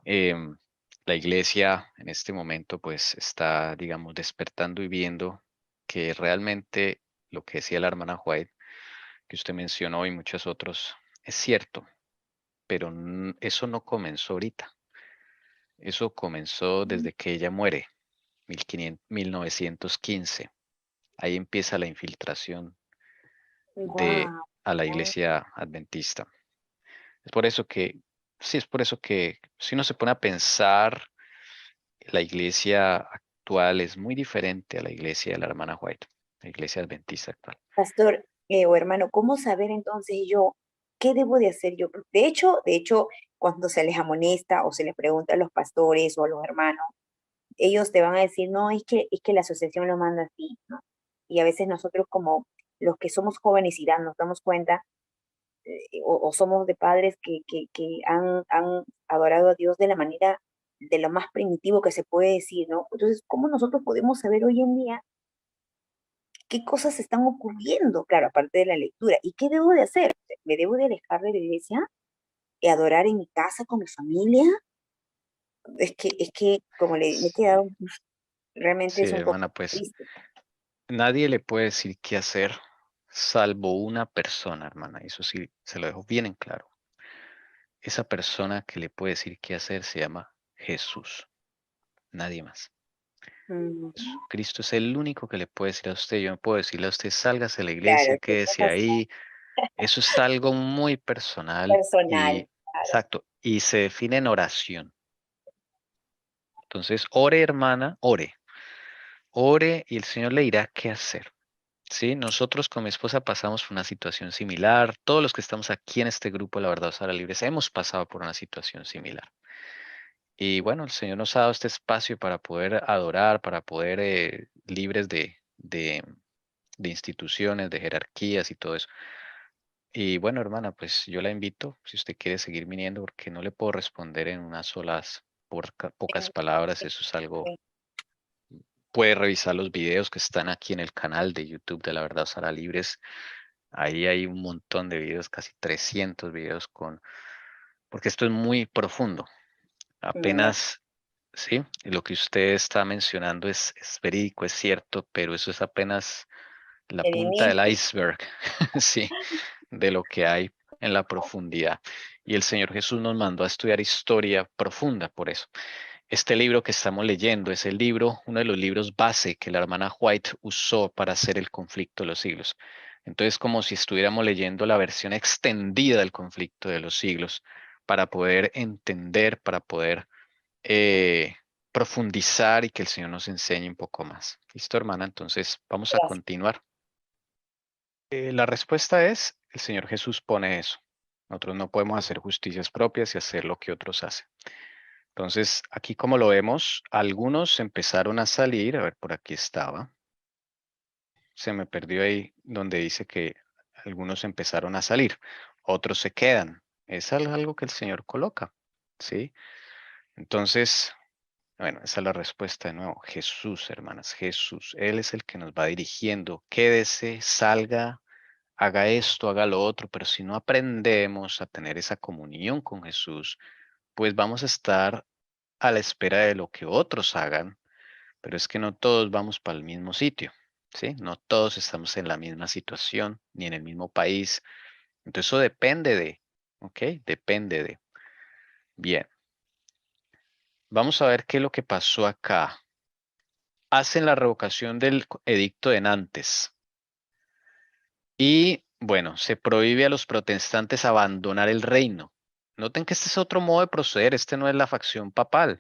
em, la iglesia en este momento pues está, digamos, despertando y viendo que realmente lo que decía la hermana White, que usted mencionó y muchos otros, es cierto, pero eso no comenzó ahorita. Eso comenzó desde que ella muere, 1915. Ahí empieza la infiltración de Wow. a la iglesia adventista. Es por eso que, sí, es por eso que si uno se pone a pensar, la iglesia actual es muy diferente a la iglesia de la hermana White, la iglesia adventista actual. Pastor o hermano, ¿cómo saber entonces yo qué debo de hacer yo? De hecho, cuando se les amonesta o se les pregunta a los pastores o a los hermanos, ellos te van a decir, no, es que la asociación lo manda así, ¿no? Y a veces nosotros como los que somos jóvenes y nos damos cuenta, o somos de padres que han adorado a Dios de la manera, de lo más primitivo que se puede decir, ¿no? Entonces, ¿cómo nosotros podemos saber hoy en día qué cosas están ocurriendo? Claro, aparte de la lectura. ¿Y qué debo de hacer? ¿Me debo de alejar de la iglesia y adorar en mi casa con mi familia? Es que como me he Sí, quedado, realmente sí, es un poco hermana, pues triste. nadie le puede decir qué hacer salvo una persona, hermana. Eso sí, se lo dejo bien en claro. Esa persona que le puede decir qué hacer se llama Jesús, nadie más. Mm, Cristo es el único que le puede decir a usted. Yo no puedo decirle a usted, sálgase de la claro, iglesia, tienes quédese razón. ahí. Eso es algo muy personal Personal, y exacto, y se define en oración. Entonces, ore, hermana, ore. Ore y el Señor le dirá qué hacer. Sí, nosotros con mi esposa pasamos por una situación similar. Todos los que estamos aquí en este grupo, la verdad, Sara Libres, hemos pasado por una situación similar. Y bueno, el Señor nos ha dado este espacio para poder adorar, para poder libres de instituciones, de jerarquías y todo eso. Y bueno, hermana, pues yo la invito, si usted quiere seguir viniendo, porque no le puedo responder en unas solas, pocas palabras, eso es algo. Puede revisar los videos que están aquí en el canal de YouTube de La Verdad Sara Libres. Ahí hay un montón de videos, casi 300 videos porque esto es muy profundo. me Apenas, sí, lo que usted está mencionando es verídico, es cierto, pero eso es apenas la punta del inicio. iceberg, sí, de lo que hay en la profundidad. Y el Señor Jesús nos mandó a estudiar historia profunda por eso. Este libro que estamos leyendo es el libro, uno de los libros base que la hermana White usó para hacer el conflicto de los siglos. Entonces, como si estuviéramos leyendo la versión extendida del conflicto de los siglos para poder entender, para poder eh, profundizar y que el Señor nos enseñe un poco más. ¿Listo, hermana? Entonces, vamos a Gracias. continuar. La respuesta es, el Señor Jesús pone eso. Nosotros no podemos hacer justicias propias y hacer lo que otros hacen. Entonces, aquí como lo vemos, algunos empezaron a salir, a ver, por aquí estaba, se me perdió ahí donde dice que algunos empezaron a salir, otros se quedan. Es algo que el Señor coloca, ¿sí? Entonces, bueno, esa es la respuesta de nuevo. Jesús, hermanas, Jesús, Él es el que nos va dirigiendo. Quédese, salga, haga esto, haga lo otro, pero si no aprendemos a tener esa comunión con Jesús, pues vamos a estar a la espera de lo que otros hagan, pero es que no todos vamos para el mismo sitio, ¿sí? No todos estamos en la misma situación ni en el mismo país. Entonces eso depende de, ¿ok? Depende de. Bien, vamos a ver qué es lo que pasó acá. Hacen la revocación del edicto de Nantes y Bueno, se prohíbe a los protestantes abandonar el reino. Noten que este es otro modo de proceder, este no es la facción papal.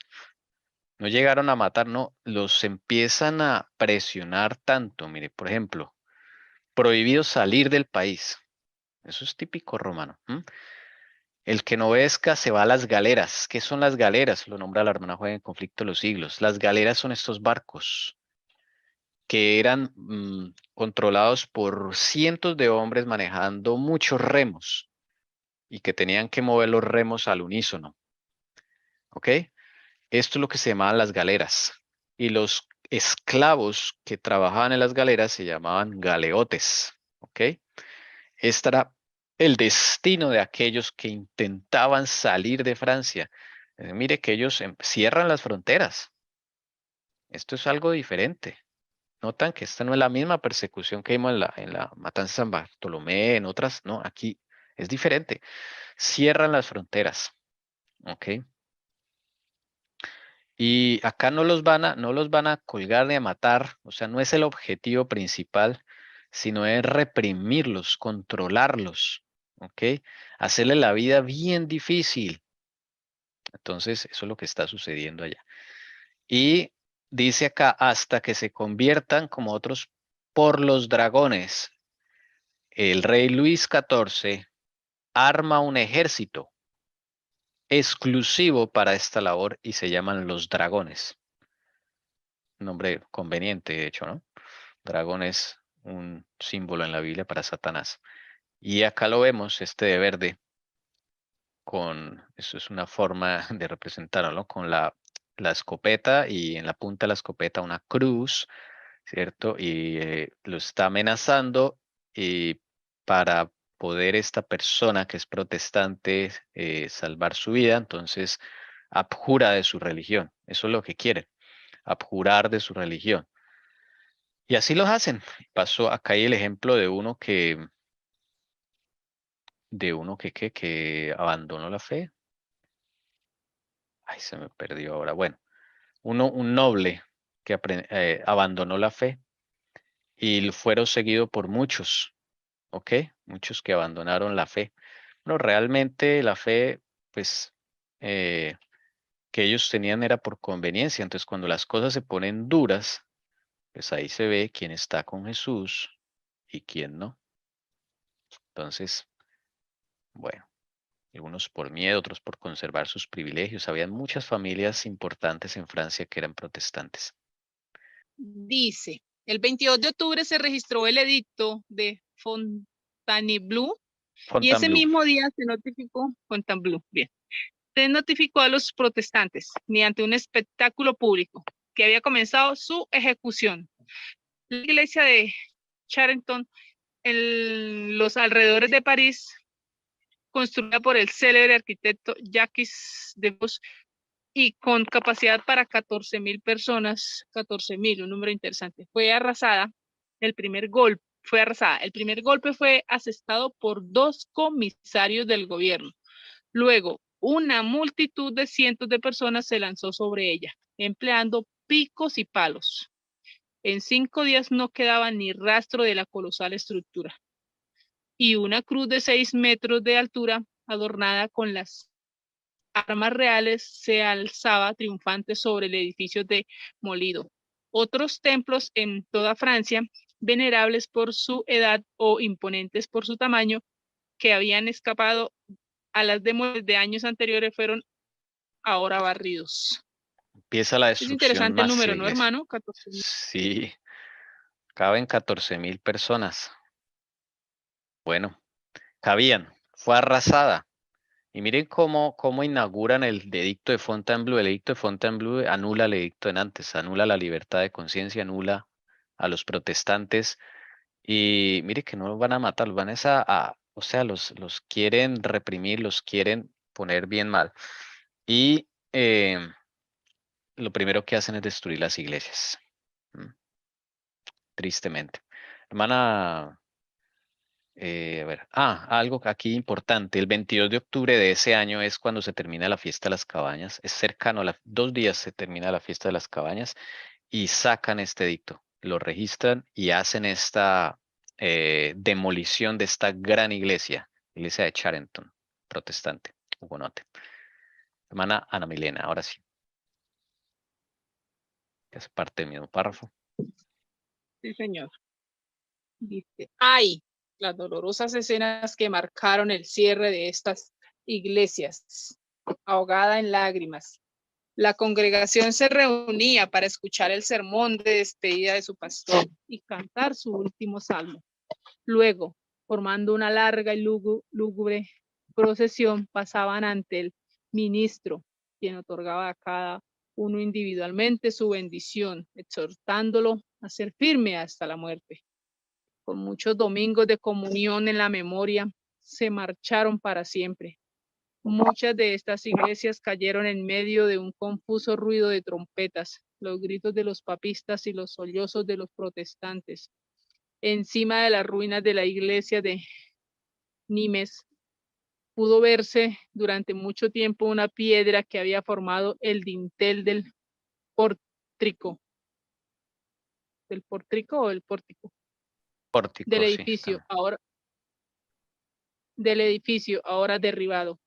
No llegaron a matar, no, los empiezan a presionar tanto. Mire, por ejemplo, prohibido salir del país. Eso es típico romano. El que no obedezca se va a las galeras. ¿Qué son las galeras? Lo nombra la hermana Juega en Conflicto de los Siglos. Las galeras son estos barcos que eran controlados por cientos de hombres manejando muchos remos y que tenían que mover los remos al unísono. ¿Ok? Esto es lo que se llamaban las galeras. Y los esclavos que trabajaban en las galeras se llamaban galeotes. ¿Ok? Este era el destino de aquellos que intentaban salir de Francia. Mire que ellos cierran las fronteras. Esto es algo diferente. Notan que esta no es la misma persecución que vimos en la matanza de San Bartolomé, en otras, no, aquí es diferente. Cierran las fronteras. ¿Ok? Y acá no los van a colgar ni a matar, o sea, no es el objetivo principal, sino es reprimirlos, controlarlos, ¿ok? Hacerle la vida bien difícil. Entonces, eso es lo que está sucediendo allá. Y dice acá, hasta que se conviertan como otros por los dragones. El rey Luis XIV arma un ejército exclusivo para esta labor y se llaman los dragones. Nombre conveniente, de hecho, ¿no? Dragón es un símbolo en la Biblia para Satanás. Y acá lo vemos, este de verde, eso es una forma de representarlo, ¿no? Con la escopeta y en la punta de la escopeta una cruz, ¿cierto? Y lo está amenazando y para poder esta persona que es protestante salvar su vida, entonces abjura de su religión. Eso es lo que quieren, abjurar de su religión. Y así los hacen. Pasó acá hay el ejemplo de uno que abandonó la fe. Ay, se me perdió ahora. Bueno, un noble que abandonó la fe y fueron seguido por muchos, ¿ok? Muchos que abandonaron la fe. Bueno, realmente la fe, pues, eh, que ellos tenían era por conveniencia. Entonces, cuando las cosas se ponen duras, pues ahí se ve quién está con Jesús y quién no. Entonces, bueno. Algunos por miedo, otros por conservar sus privilegios. Habían muchas familias importantes en Francia que eran protestantes. Dice, el 22 de octubre se registró el edicto de Fontainebleau y ese Fontainebleau. mismo día se notificó, Fontainebleau, bien, se notificó a los protestantes mediante un espectáculo público que había comenzado su ejecución. La iglesia de Charenton en los alrededores de París, construida por el célebre arquitecto Jacques Demus y con capacidad para 14.000 personas, 14.000, un número interesante, fue arrasada. El primer golpe fue asestado por 2 comisarios del gobierno. Luego, una multitud de cientos de personas se lanzó sobre ella, empleando picos y palos. En 5 días no quedaba ni rastro de la colosal estructura. Y una cruz de 6 metros de altura, adornada con las armas reales, se alzaba triunfante sobre el edificio demolido. Otros templos en toda Francia, venerables por su edad o imponentes por su tamaño, que habían escapado a las demoras de años anteriores, fueron ahora barridos. Empieza la Es destrucción interesante el número, masiva, ¿no, iglesia. hermano? 14.000. Sí, caben 14.000 personas. Bueno, cabían. Fue arrasada. Y miren cómo inauguran el edicto de Fontainebleau. El edicto de Fontainebleau anula el edicto de Nantes, anula la libertad de conciencia, anula a los protestantes. Y mire que no los van a matar, los van o sea, los quieren reprimir, los quieren poner bien mal. Y lo primero que hacen es destruir las iglesias. Tristemente. Hermana, a ver, algo aquí importante. El 22 de octubre de ese año es cuando se termina la fiesta de las cabañas. Es cercano, 2 días se termina la fiesta de las cabañas y sacan este edicto. Lo registran y hacen demolición de esta gran iglesia de Charenton, protestante, hugonote. Hermana Ana Milena, ahora sí. Es parte del mismo párrafo. Sí, señor. Dice, ¡ay! Las dolorosas escenas que marcaron el cierre de estas iglesias, ahogada en lágrimas. La congregación se reunía para escuchar el sermón de despedida de su pastor y cantar su último salmo. Luego, formando una larga y lúgubre procesión, pasaban ante el ministro, quien otorgaba a cada uno individualmente su bendición, exhortándolo a ser firme hasta la muerte. Con muchos domingos de comunión en la memoria, se marcharon para siempre. Muchas de estas iglesias cayeron en medio de un confuso ruido de trompetas, los gritos de los papistas y los sollozos de los protestantes. Encima de las ruinas de la iglesia de Nimes pudo verse durante mucho tiempo una piedra que había formado el dintel del pórtico. ¿Del pórtico o el pórtico? Pórtico, Del sí, edificio, ahora derribado,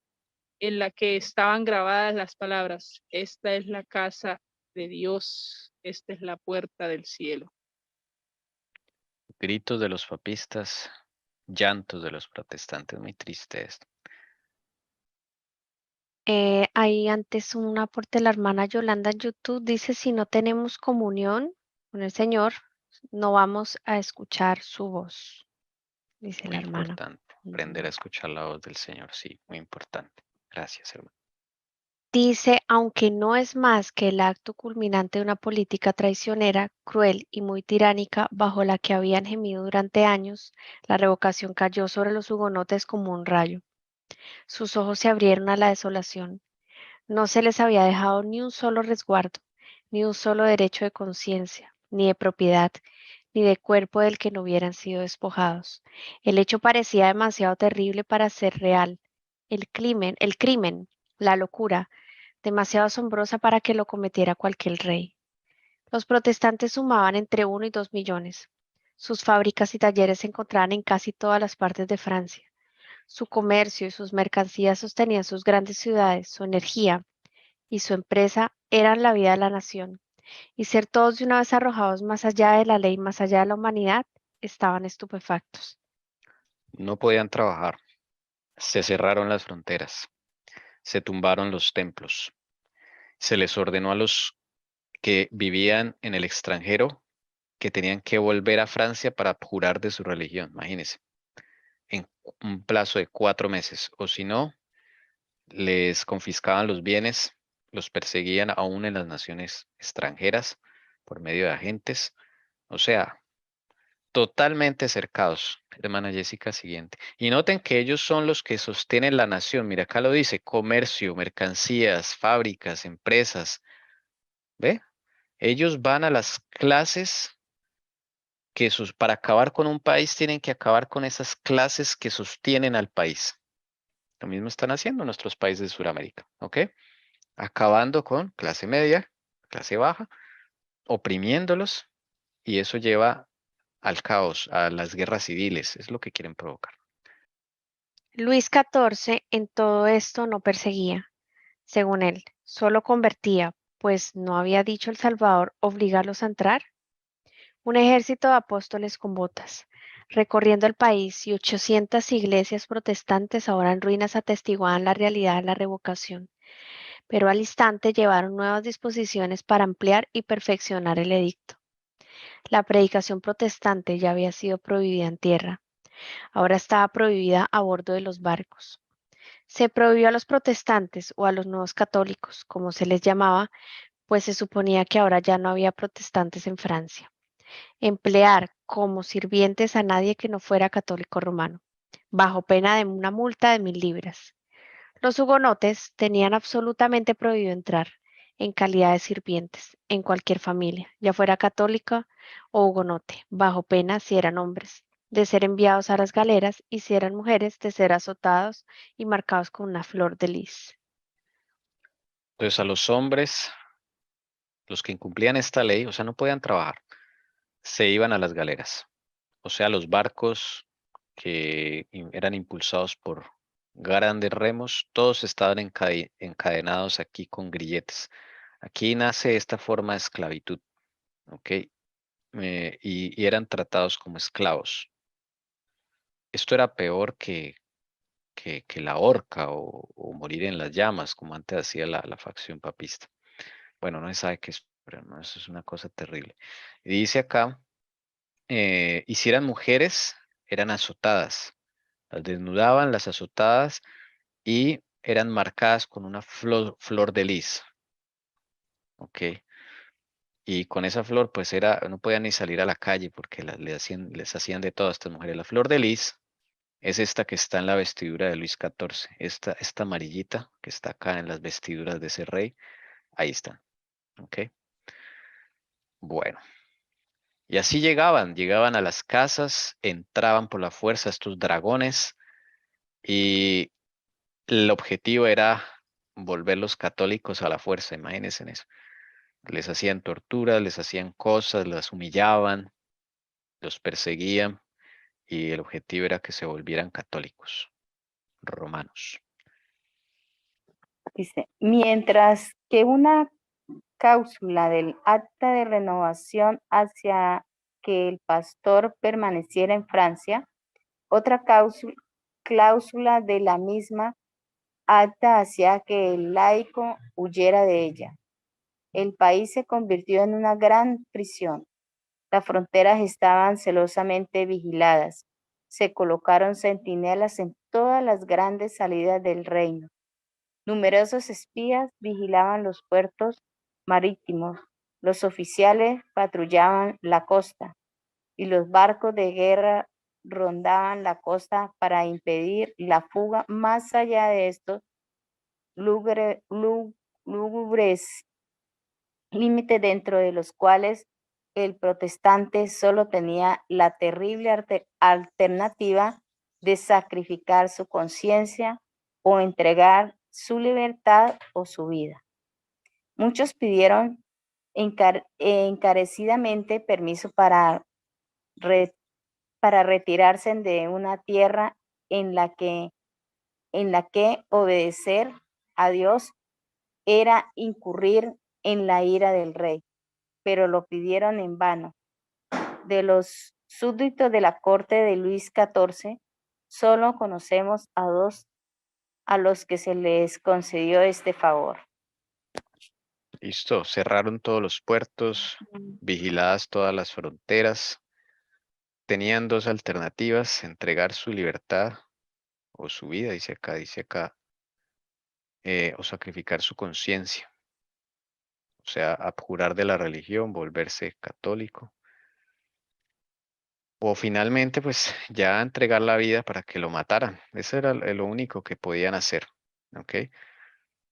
en la que estaban grabadas las palabras: esta es la casa de Dios, esta es la puerta del cielo. Gritos de los papistas, llantos de los protestantes, muy triste esto. Ahí antes un aporte de la hermana Yolanda en YouTube dice, si no tenemos comunión con el Señor, no vamos a escuchar su voz, dice Muy la hermana. importante, aprender a escuchar la voz del Señor, sí, muy importante. Gracias, hermano. Dice, aunque no es más que el acto culminante de una política traicionera, cruel y muy tiránica, bajo la que habían gemido durante años, la revocación cayó sobre los hugonotes como un rayo. Sus ojos se abrieron a la desolación. No se les había dejado ni un solo resguardo, ni un solo derecho de conciencia, ni de propiedad, ni de cuerpo del que no hubieran sido despojados. El hecho parecía demasiado terrible para ser real. El crimen, la locura, demasiado asombrosa para que lo cometiera cualquier rey. Los protestantes sumaban entre 1 y 2 millones. Sus fábricas y talleres se encontraban en casi todas las partes de Francia. Su comercio y sus mercancías sostenían sus grandes ciudades, su energía y su empresa eran la vida de la nación. Y ser todos de una vez arrojados más allá de la ley, más allá de la humanidad, estaban estupefactos. No podían trabajar. Se cerraron las fronteras. Se tumbaron los templos. Se les ordenó a los que vivían en el extranjero que tenían que volver a Francia para jurar de su religión, imagínense, en un plazo de 4 meses, o si no, les confiscaban los bienes, los perseguían aún en las naciones extranjeras por medio de agentes, o sea, totalmente cercados. Hermana Jessica, siguiente. Y noten que ellos son los que sostienen la nación. Mira, acá lo dice, comercio, mercancías, fábricas, empresas. ¿Ve? Ellos van a las clases que para acabar con un país tienen que acabar con esas clases que sostienen al país. Lo mismo están haciendo nuestros países de Sudamérica, ¿ok? Acabando con clase media, clase baja, oprimiéndolos, y eso lleva al caos, a las guerras civiles, es lo que quieren provocar. Luis XIV en todo esto no perseguía, según él, solo convertía, pues no había dicho el Salvador obligarlos a entrar. Un ejército de apóstoles con botas, recorriendo el país, y 800 iglesias protestantes ahora en ruinas atestiguaban la realidad de la revocación, pero al instante llevaron nuevas disposiciones para ampliar y perfeccionar el edicto. La predicación protestante ya había sido prohibida en tierra, ahora estaba prohibida a bordo de los barcos. Se prohibió a los protestantes o a los nuevos católicos, como se les llamaba, pues se suponía que ahora ya no había protestantes en Francia. Emplear como sirvientes a nadie que no fuera católico romano, bajo pena de una multa de 1000 libras. Los hugonotes tenían absolutamente prohibido entrar en calidad de sirvientes en cualquier familia, ya fuera católica o hugonote, bajo pena, si eran hombres, de ser enviados a las galeras, y si eran mujeres, de ser azotados y marcados con una flor de lis. Entonces a los hombres, los que incumplían esta ley, o sea, no podían trabajar, se iban a las galeras. o sea, los barcos que eran impulsados por grandes remos, todos estaban encadenados aquí con grilletes. Aquí nace esta forma de esclavitud, ¿ok? Y eran tratados como esclavos. Esto era peor que la horca o morir en las llamas, como antes hacía la facción papista. Bueno, no se sabe qué es, pero no, eso es una cosa terrible. Y dice acá, y si eran mujeres, eran azotadas. Las desnudaban, las azotadas y eran marcadas con una flor de lis. ¿Ok? Y con esa flor, pues no podían ni salir a la calle porque les hacían de todo a estas mujeres. La flor de lis es esta que está en la vestidura de Luis XIV. Esta amarillita que está acá en las vestiduras de ese rey. Ahí está. ¿Ok? Bueno. Y así llegaban a las casas, entraban por la fuerza estos dragones y el objetivo era volver los católicos a la fuerza, imagínense en eso. Les hacían torturas, les hacían cosas, las humillaban, los perseguían y el objetivo era que se volvieran católicos romanos. Dice, mientras que una cláusula del acta de renovación hacia que el pastor permaneciera en Francia, otra cláusula de la misma acta hacía que el laico huyera de ella. El país se convirtió en una gran prisión. Las fronteras estaban celosamente vigiladas. Se colocaron centinelas en todas las grandes salidas del reino. Numerosos espías vigilaban los puertos marítimos. Los oficiales patrullaban la costa y los barcos de guerra rondaban la costa para impedir la fuga más allá de estos lúgubres límites dentro de los cuales el protestante solo tenía la terrible alternativa de sacrificar su conciencia o entregar su libertad o su vida. Muchos pidieron encarecidamente permiso para retirarse de una tierra en la que obedecer a Dios era incurrir en la ira del rey, pero lo pidieron en vano. De los súbditos de la corte de Luis XIV, solo conocemos a dos a los que se les concedió este favor. Listo, cerraron todos los puertos, vigiladas todas las fronteras. Tenían dos alternativas, entregar su libertad o su vida, dice acá, o sacrificar su conciencia. O sea, abjurar de la religión, volverse católico. O finalmente, pues ya entregar la vida para que lo mataran. Eso era lo único que podían hacer. ¿Ok?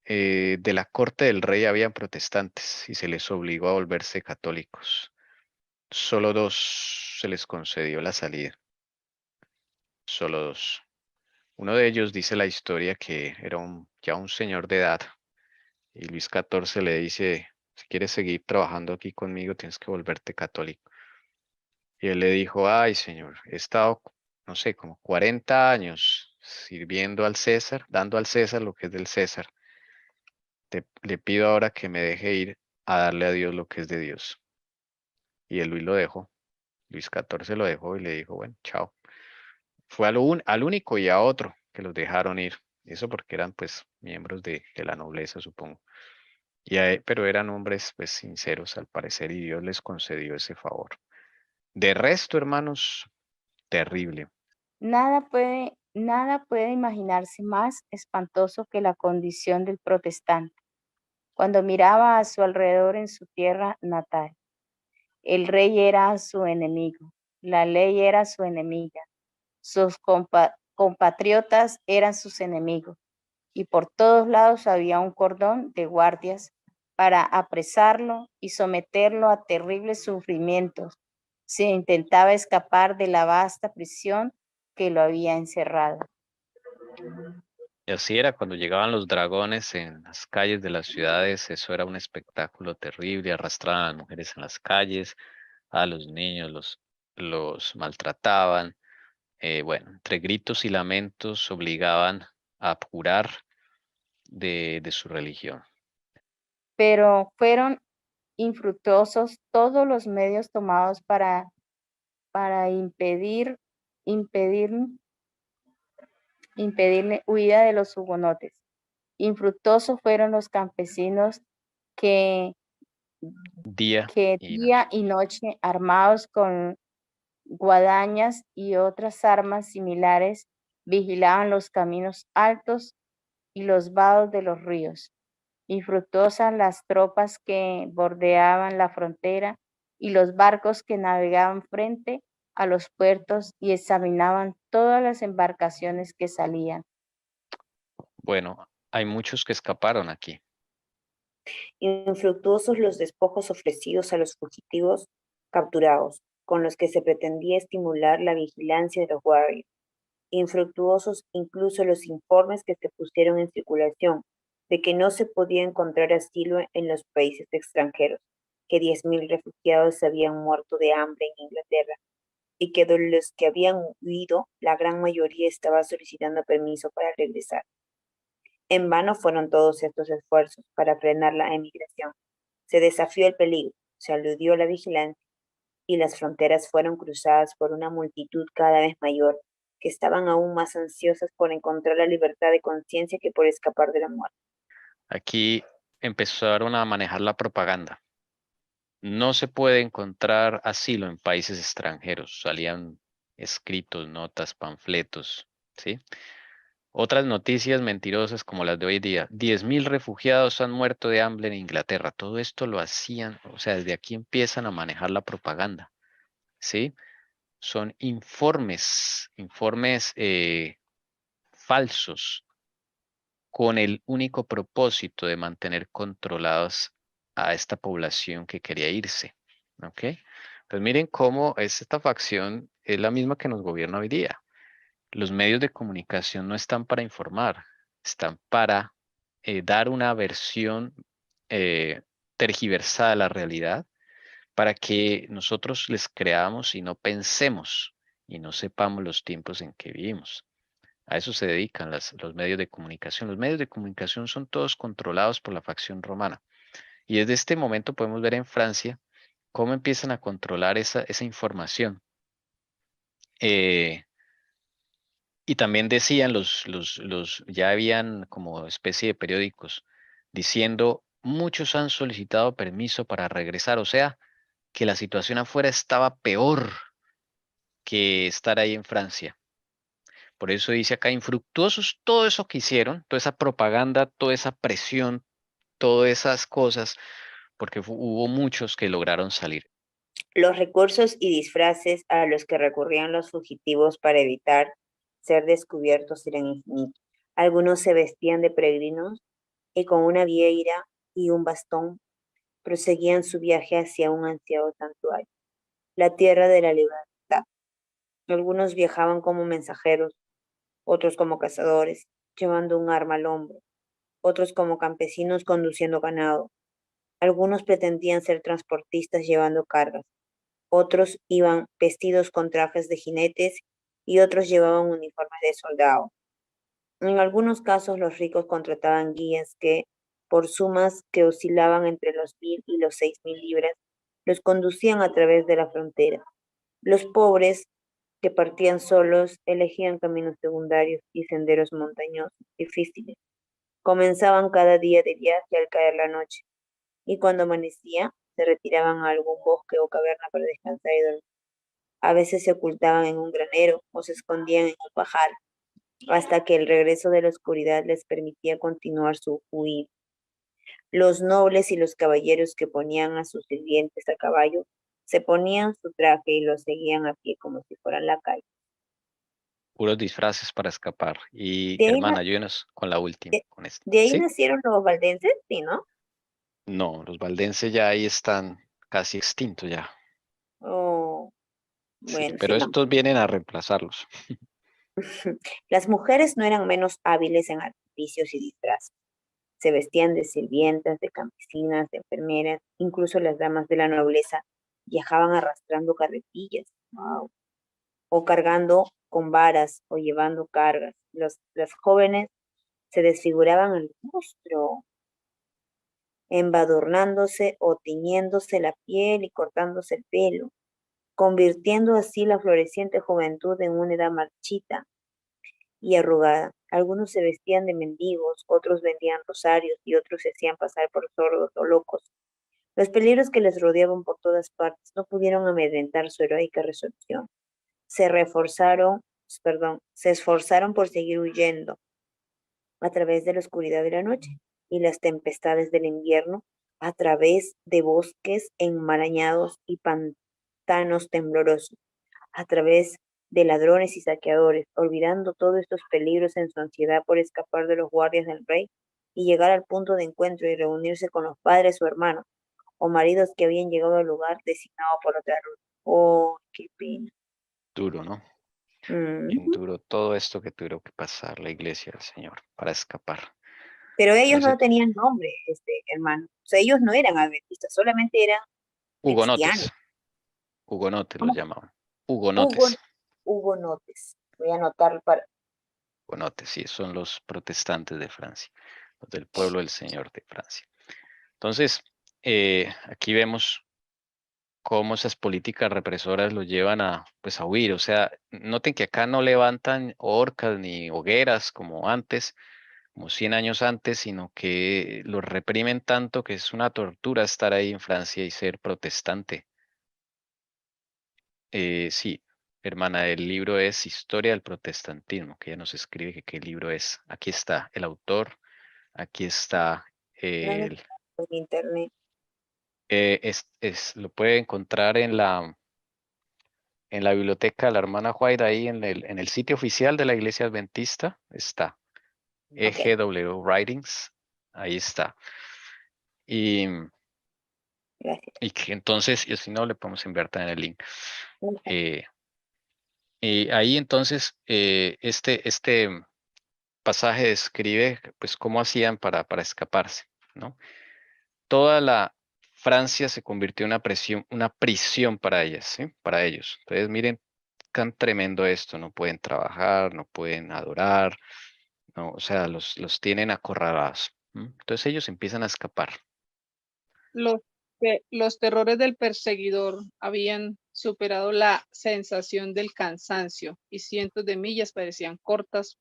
De la corte del rey habían protestantes y se les obligó a volverse católicos. Solo dos se les concedió la salida. Solo dos. Uno de ellos dice la historia que era ya un señor de edad y Luis XIV le dice, si quieres seguir trabajando aquí conmigo, tienes que volverte católico. Y él le dijo, ay, señor, he estado, no sé, como 40 años sirviendo al César, dando al César lo que es del César. Le pido ahora que me deje ir a darle a Dios lo que es de Dios. Y Luis lo dejó. Luis XIV lo dejó y le dijo, bueno, chao. Fue al único y a otro que los dejaron ir. Eso porque eran pues miembros de la nobleza, supongo. Pero eran hombres pues sinceros al parecer y Dios les concedió ese favor. De resto, hermanos, terrible. Nada puede imaginarse más espantoso que la condición del protestante cuando miraba a su alrededor en su tierra natal. El rey era su enemigo, la ley era su enemiga, sus compatriotas eran sus enemigos y por todos lados había un cordón de guardias para apresarlo y someterlo a terribles sufrimientos si intentaba escapar de la vasta prisión que lo había encerrado. Y así era cuando llegaban los dragones en las calles de las ciudades, eso era un espectáculo terrible, arrastraban a las mujeres en las calles, a los niños, los los maltrataban. Bueno, entre gritos y lamentos obligaban a jurar de su religión. Pero fueron infructuosos todos los medios tomados para impedir, impedirle huida de los hugonotes. Infructuosos fueron los campesinos que Día y día noche. y noche, armados con guadañas y otras armas similares, vigilaban los caminos altos y los vados de los ríos. Infructuosas las tropas que bordeaban la frontera y los barcos que navegaban frente a los puertos y examinaban todas las embarcaciones que salían. Bueno, hay muchos que escaparon aquí. Infructuosos los despojos ofrecidos a los fugitivos capturados, con los que se pretendía estimular la vigilancia de los guardias. Infructuosos incluso los informes que se pusieron en circulación de que no se podía encontrar asilo en los países extranjeros, que 10.000 refugiados habían muerto de hambre en Inglaterra y que de los que habían huido, la gran mayoría estaba solicitando permiso para regresar. En vano fueron todos estos esfuerzos para frenar la emigración. Se desafió el peligro, se eludió la vigilancia y las fronteras fueron cruzadas por una multitud cada vez mayor, que estaban aún más ansiosas por encontrar la libertad de conciencia que por escapar de la muerte. Aquí empezaron a manejar la propaganda. No se puede encontrar asilo en países extranjeros. Salían escritos, notas, panfletos, ¿sí? Otras noticias mentirosas como las de hoy día. 10.000 refugiados han muerto de hambre en Inglaterra. Todo esto lo hacían, o sea, desde aquí empiezan a manejar la propaganda, ¿sí? Son informes falsos con el único propósito de mantener controlados a esta población que quería irse, ¿ok? Pues miren cómo esta facción es la misma que nos gobierna hoy día. Los medios de comunicación no están para informar, están para dar una versión tergiversada de la realidad para que nosotros les creamos y no pensemos y no sepamos los tiempos en que vivimos. A eso se dedican los medios de comunicación. Los medios de comunicación son todos controlados por la facción romana. Y desde este momento podemos ver en Francia cómo empiezan a controlar esa información. Y también decían ya habían como especie de periódicos diciendo, muchos han solicitado permiso para regresar. O sea, que la situación afuera estaba peor que estar ahí en Francia. Por eso dice acá, infructuosos, todo eso que hicieron, toda esa propaganda, toda esa presión, todas esas cosas, porque hubo muchos que lograron salir. Los recursos y disfraces a los que recurrían los fugitivos para evitar ser descubiertos eran infinitos. Algunos se vestían de peregrinos y con una vieira y un bastón proseguían su viaje hacia un ansiado santuario, la tierra de la libertad. Algunos viajaban como mensajeros, otros como cazadores, llevando un arma al hombro, otros como campesinos conduciendo ganado. Algunos pretendían ser transportistas llevando cargas, otros iban vestidos con trajes de jinetes y otros llevaban uniformes de soldado. En algunos casos los ricos contrataban guías que, por sumas que oscilaban entre los 1.000 y los 6.000 libras, los conducían a través de la frontera. Los pobres, que partían solos, elegían caminos secundarios y senderos montañosos difíciles. Comenzaban cada día de viaje al caer la noche, y cuando amanecía, se retiraban a algún bosque o caverna para descansar y dormir. A veces se ocultaban en un granero o se escondían en un pajar, hasta que el regreso de la oscuridad les permitía continuar su huida. Los nobles y los caballeros que ponían a sus sirvientes a caballo se ponían su traje y los seguían a pie como si fueran la calle. Puros disfraces para escapar. Y De ahí, hermana, ayúdenos con la última, de, con esta. de ahí ¿Sí? nacieron los valdenses, ¿sí, no? No, los valdenses ya ahí están casi extintos ya. Oh, Sí, bueno, pero sigamos. estos vienen a reemplazarlos. Las mujeres no eran menos hábiles en artificios y disfraces. Se vestían de sirvientas, de campesinas, de enfermeras, incluso las damas de la nobleza viajaban arrastrando carretillas, ¡guau!, o cargando con varas o llevando cargas. Las jóvenes se desfiguraban el rostro, embadurnándose o tiñéndose la piel y cortándose el pelo, convirtiendo así la floreciente juventud en una edad marchita y arrugada. Algunos se vestían de mendigos, otros vendían rosarios y otros se hacían pasar por sordos o locos. Los peligros que les rodeaban por todas partes no pudieron amedrentar su heroica resolución. Se esforzaron por seguir huyendo a través de la oscuridad de la noche y las tempestades del invierno, a través de bosques enmarañados y pantanos temblorosos, a través de ladrones y saqueadores, olvidando todos estos peligros en su ansiedad por escapar de los guardias del rey y llegar al punto de encuentro y reunirse con los padres o hermanos o maridos que habían llegado al lugar designado por otra ruta. Oh, qué pena. Duro, ¿no? Bien Ujú. duro todo esto que tuvieron que pasar la iglesia del Señor para escapar. Pero ellos Entonces, no tenían nombre, hermano. O sea, ellos no eran adventistas, solamente eran cristianos. hugonotes, hugonotes los ¿Cómo? llamaban. Hugo, Hugonotes, Hugonotes. Voy a anotar para... hugonotes, sí, son los protestantes de Francia, los del pueblo del Señor de Francia. Entonces, aquí vemos cómo esas políticas represoras los llevan a, pues, a huir. O sea, noten que acá no levantan horcas ni hogueras como antes, como 100 años antes, sino que los reprimen tanto que es una tortura estar ahí en Francia y ser protestante. Sí, hermana, el libro es Historia del Protestantismo, que ella nos escribe que qué libro es. Aquí está el autor, aquí está ¿Dónde el... está? En internet. lo puede encontrar en la biblioteca de la hermana White, ahí en el sitio oficial de la Iglesia Adventista, está. Ok, EGW Writings, ahí está. Y, gracias. y que entonces, y si no, le podemos enviar también el link. Ok. Eh, y ahí entonces, este pasaje describe pues cómo hacían para escaparse, ¿no? Toda la Francia se convirtió en una prisión para ellas, ¿sí? Para ellos. Entonces, miren, tan tremendo esto, no pueden trabajar, no pueden adorar, no, o sea, los tienen acorralados. ¿M? Entonces ellos empiezan a escapar. Los terrores del perseguidor habían superado la sensación del cansancio y cientos de millas parecían cortas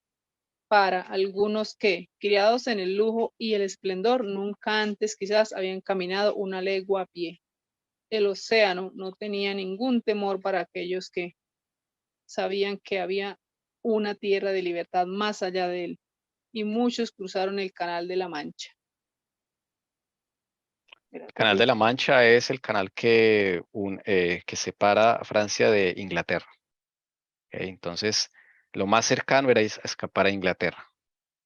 para algunos que, criados en el lujo y el esplendor, nunca antes quizás habían caminado una legua a pie. El océano no tenía ningún temor para aquellos que sabían que había una tierra de libertad más allá de él, y muchos cruzaron el Canal de la Mancha. El Canal de la Mancha es el canal que separa a Francia de Inglaterra. ¿Ok? Entonces, lo más cercano era escapar a Inglaterra.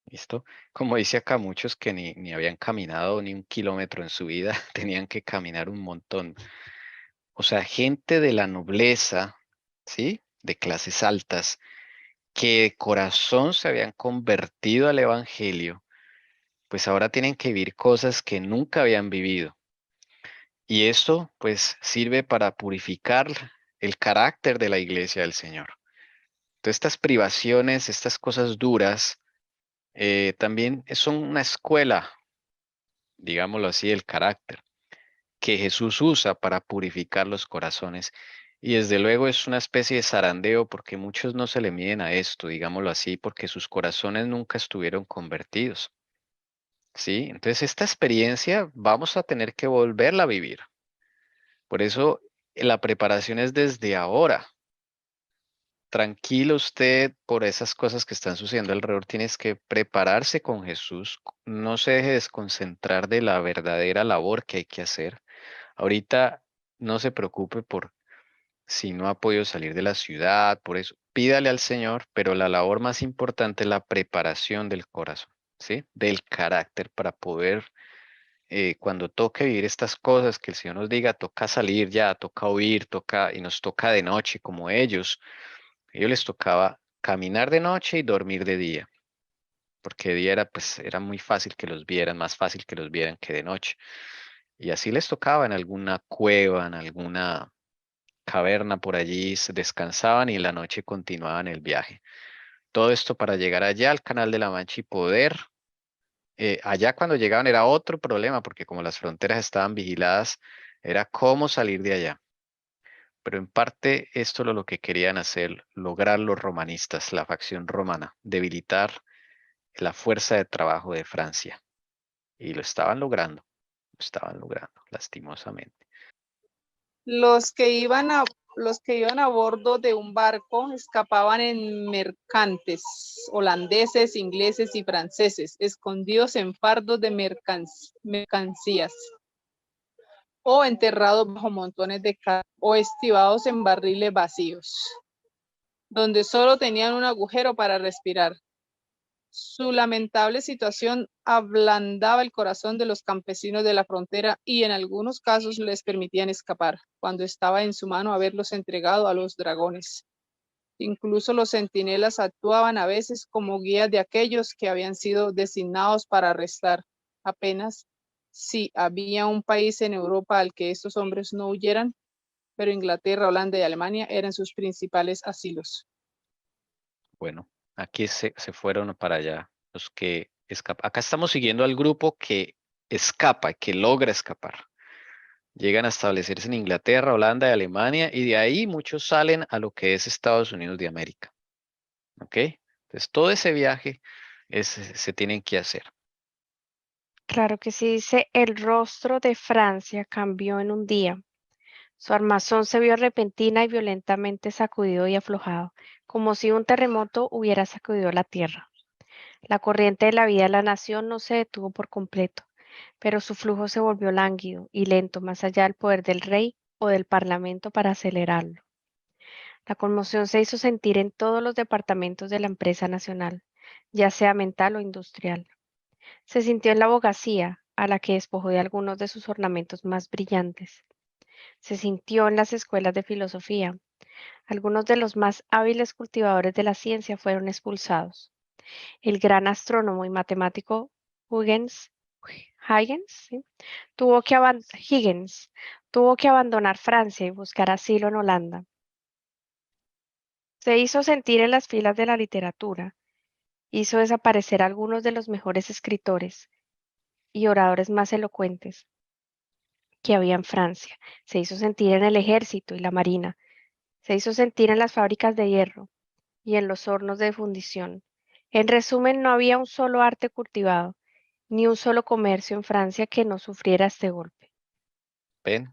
¿Listo? Como dice acá, muchos que ni habían caminado ni un kilómetro en su vida, tenían que caminar un montón. O sea, gente de la nobleza, ¿sí? De clases altas, que de corazón se habían convertido al evangelio, pues ahora tienen que vivir cosas que nunca habían vivido. Y esto, pues, sirve para purificar el carácter de la iglesia del Señor. Entonces, estas privaciones, estas cosas duras, también son una escuela, digámoslo así, del carácter que Jesús usa para purificar los corazones. Y desde luego es una especie de zarandeo porque muchos no se le miden a esto, digámoslo así, porque sus corazones nunca estuvieron convertidos. ¿Sí? Entonces esta experiencia vamos a tener que volverla a vivir. Por eso la preparación es desde ahora. Tranquilo usted por esas cosas que están sucediendo alrededor. Tienes que prepararse con Jesús. No se deje desconcentrar de la verdadera labor que hay que hacer. Ahorita no se preocupe por si no ha podido salir de la ciudad, por eso pídale al Señor, pero la labor más importante es la preparación del corazón, ¿sí? Del carácter para poder, cuando toque vivir estas cosas, que el Señor nos diga, toca salir ya, toca huir, toca, y nos toca de noche como ellos les tocaba caminar de noche y dormir de día, porque de día era, pues, era muy fácil que los vieran, más fácil que los vieran que de noche. Y así les tocaba en alguna cueva, en alguna caverna por allí, se descansaban y en la noche continuaban el viaje. Todo esto para llegar allá al Canal de la Mancha y poder, allá cuando llegaban era otro problema, porque como las fronteras estaban vigiladas, era cómo salir de allá. Pero en parte esto es lo que querían hacer, lograr los romanistas, la facción romana, debilitar la fuerza de trabajo de Francia. Y lo estaban logrando, lastimosamente. Los que iban a bordo de un barco escapaban en mercantes holandeses, ingleses y franceses, escondidos en fardos de mercancías, o enterrados bajo montones de carga, o estivados en barriles vacíos, donde solo tenían un agujero para respirar. Su lamentable situación ablandaba el corazón de los campesinos de la frontera y en algunos casos les permitían escapar, cuando estaba en su mano haberlos entregado a los dragones. Incluso los centinelas actuaban a veces como guías de aquellos que habían sido designados para arrestar. Apenas si había un país en Europa al que estos hombres no huyeran, pero Inglaterra, Holanda y Alemania eran sus principales asilos. Bueno, aquí se fueron para allá los que escapan. Acá estamos siguiendo al grupo que escapa, que logra escapar. Llegan a establecerse en Inglaterra, Holanda y Alemania, y de ahí muchos salen a lo que es Estados Unidos de América. ¿Ok? Entonces, todo ese viaje se tienen que hacer. Claro que sí, dice, el rostro de Francia cambió en un día. Su armazón se vio repentina y violentamente sacudido y aflojado, como si un terremoto hubiera sacudido la tierra. La corriente de la vida de la nación no se detuvo por completo, pero su flujo se volvió lánguido y lento más allá del poder del rey o del parlamento para acelerarlo. La conmoción se hizo sentir en todos los departamentos de la empresa nacional, ya sea mental o industrial. Se sintió en la abogacía, a la que despojó de algunos de sus ornamentos más brillantes. Se sintió en las escuelas de filosofía. Algunos de los más hábiles cultivadores de la ciencia fueron expulsados. El gran astrónomo y matemático Huygens, ¿sí? Higgins tuvo que abandonar Francia y buscar asilo en Holanda. Se hizo sentir en las filas de la literatura, hizo desaparecer a algunos de los mejores escritores y oradores más elocuentes que había en Francia. Se hizo sentir en el ejército y la marina. Se hizo sentir en las fábricas de hierro y en los hornos de fundición. En resumen, no había un solo arte cultivado, ni un solo comercio en Francia que no sufriera este golpe. ¿Ven?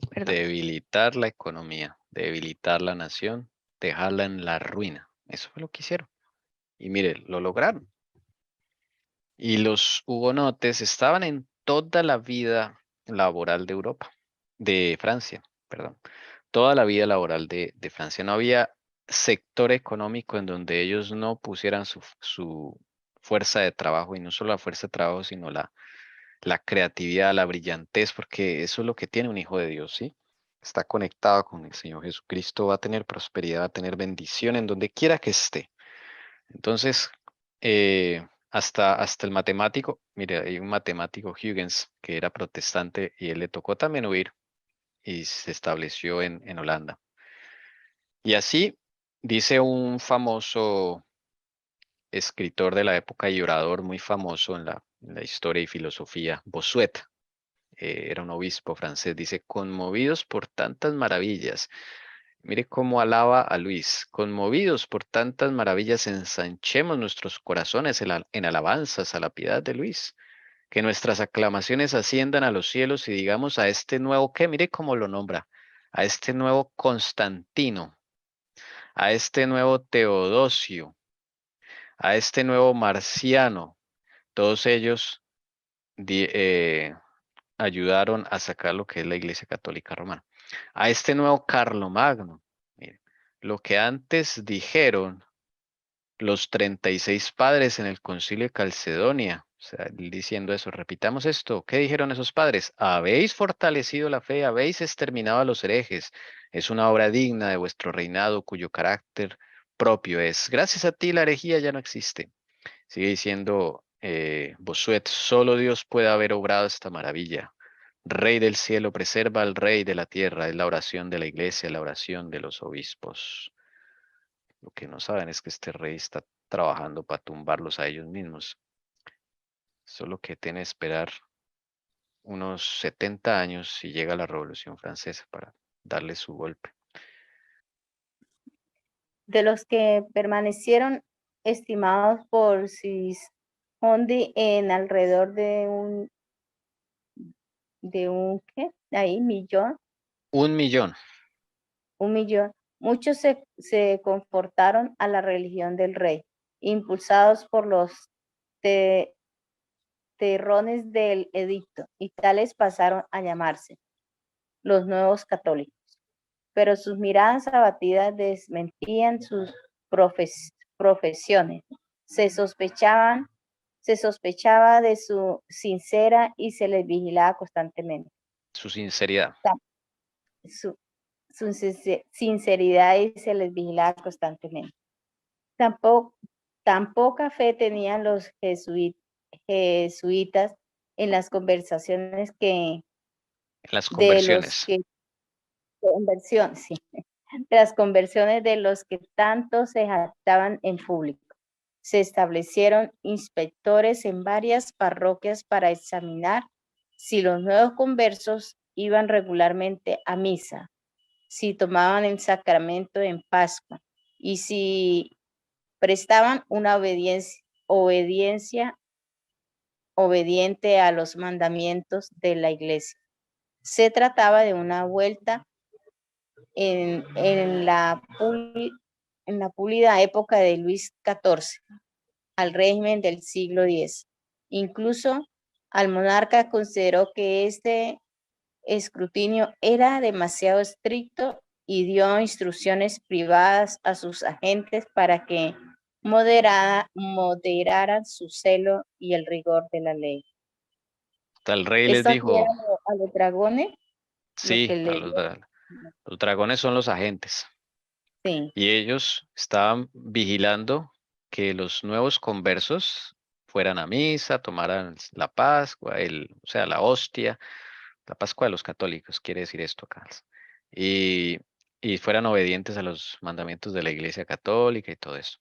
Perdón. Debilitar la economía, debilitar la nación, dejarla en la ruina. Eso fue lo que hicieron. Y mire, lo lograron. Y los hugonotes estaban en toda la vida laboral de Europa, de Francia, perdón. Toda la vida laboral de Francia. No había sector económico en donde ellos no pusieran su fuerza de trabajo, y no solo la fuerza de trabajo, sino la creatividad, la brillantez, porque eso es lo que tiene un hijo de Dios, ¿sí? Está conectado con el Señor Jesucristo, va a tener prosperidad, va a tener bendición en donde quiera que esté. Entonces, hasta el matemático, mire, hay un matemático, Huygens, que era protestante y él le tocó también huir y se estableció en Holanda. Y así dice un famoso escritor de la época y orador muy famoso en la historia y filosofía, Bossuet, era un obispo francés, dice, conmovidos por tantas maravillas. Mire cómo alaba a Luis. Conmovidos por tantas maravillas, ensanchemos nuestros corazones en alabanzas a la piedad de Luis. Que nuestras aclamaciones asciendan a los cielos y digamos a este nuevo, que mire cómo lo nombra, a este nuevo Constantino, a este nuevo Teodosio, a este nuevo Marciano. Todos ellos ayudaron a sacar lo que es la Iglesia Católica Romana. A este nuevo Carlomagno, miren, lo que antes dijeron los 36 padres en el Concilio de Calcedonia, o sea, diciendo eso, repitamos esto, ¿qué dijeron esos padres? Habéis fortalecido la fe, habéis exterminado a los herejes, es una obra digna de vuestro reinado cuyo carácter propio es. Gracias a ti la herejía ya no existe. Sigue diciendo Bossuet, solo Dios puede haber obrado esta maravilla. Rey del cielo, preserva al rey de la tierra. Es la oración de la iglesia, la oración de los obispos. Lo que no saben es que este rey está trabajando para tumbarlos a ellos mismos. Solo que tiene que esperar unos 70 años y llega la Revolución Francesa para darle su golpe. De los que permanecieron estimados por Sismondi en alrededor de ¿qué? Ahí, millón, 1.000.000. 1.000.000. Muchos se confortaron a la religión del rey, impulsados por los terrones del edicto, y tales pasaron a llamarse los nuevos católicos. Pero sus miradas abatidas desmentían sus profesiones. Se sospechaba de su sincera y se les vigilaba constantemente. Su sinceridad. Su sinceridad y se les vigilaba constantemente. Tan poca fe tenían los jesuitas en las conversaciones Las de los conversiones. que sí, de las conversiones de los que tanto se jactaban en público. Se establecieron inspectores en varias parroquias para examinar si los nuevos conversos iban regularmente a misa, si tomaban el sacramento en Pascua y si prestaban una obediente a los mandamientos de la Iglesia. Se trataba de una vuelta en la pulida época de Luis XIV al régimen del siglo X. Incluso al monarca consideró que este escrutinio era demasiado estricto y dio instrucciones privadas a sus agentes para que moderaran su celo y el rigor de la ley. Hasta el rey les Esto aquí dijo, era a los dragones, lo sí, que le los dragones son los agentes. sí. Y ellos estaban vigilando que los nuevos conversos fueran a misa, tomaran la Pascua, o sea, la hostia, la Pascua de los católicos, quiere decir esto acá. Y, y fueran obedientes a los mandamientos de la Iglesia Católica y todo eso.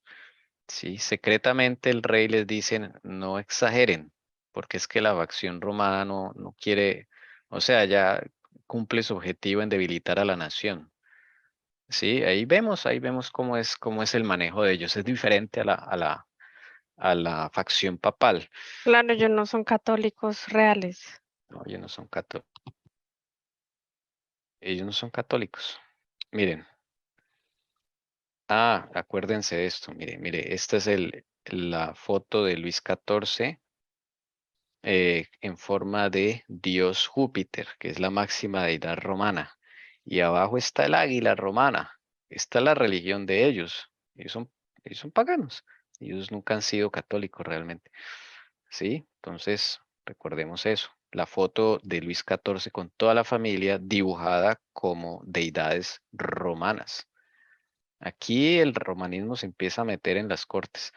Sí, secretamente el rey les dice, no exageren, porque es que la facción romana no quiere, o sea, ya cumple su objetivo en debilitar a la nación. Sí, ahí vemos cómo es el manejo de ellos. Es diferente a la facción papal. Claro, ellos no son católicos reales. No, ellos no son católicos. Ellos no son católicos. Miren. Acuérdense de esto. Mire, esta es la foto de Luis XIV en forma de Dios Júpiter, que es la máxima deidad romana. Y abajo está el águila romana. Esta es la religión de ellos. Ellos son paganos. Ellos nunca han sido católicos realmente. ¿Sí? Entonces, recordemos eso. La foto de Luis XIV con toda la familia dibujada como deidades romanas. Aquí el romanismo se empieza a meter en las cortes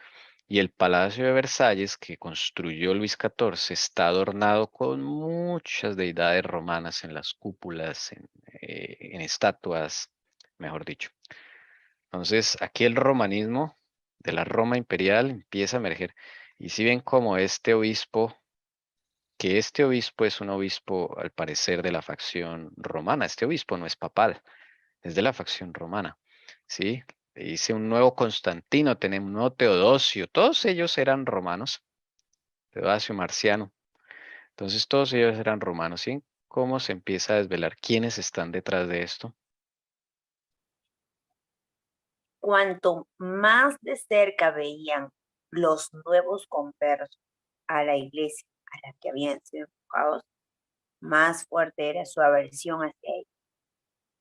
y el Palacio de Versalles que construyó Luis XIV está adornado con muchas deidades romanas en las cúpulas, en estatuas, mejor dicho. Entonces, aquí el romanismo de la Roma imperial empieza a emerger. Y si ven como este obispo es un obispo al parecer de la facción romana, este obispo no es papal, es de la facción romana, ¿sí? Dice un nuevo Constantino, tenemos un nuevo Teodosio, todos ellos eran romanos, Teodosio Marciano, entonces todos ellos eran romanos, ¿sí? ¿Cómo se empieza a desvelar quiénes están detrás de esto? Cuanto más de cerca veían los nuevos conversos a la iglesia a la que habían sido enfocados, más fuerte era su aversión hacia ella.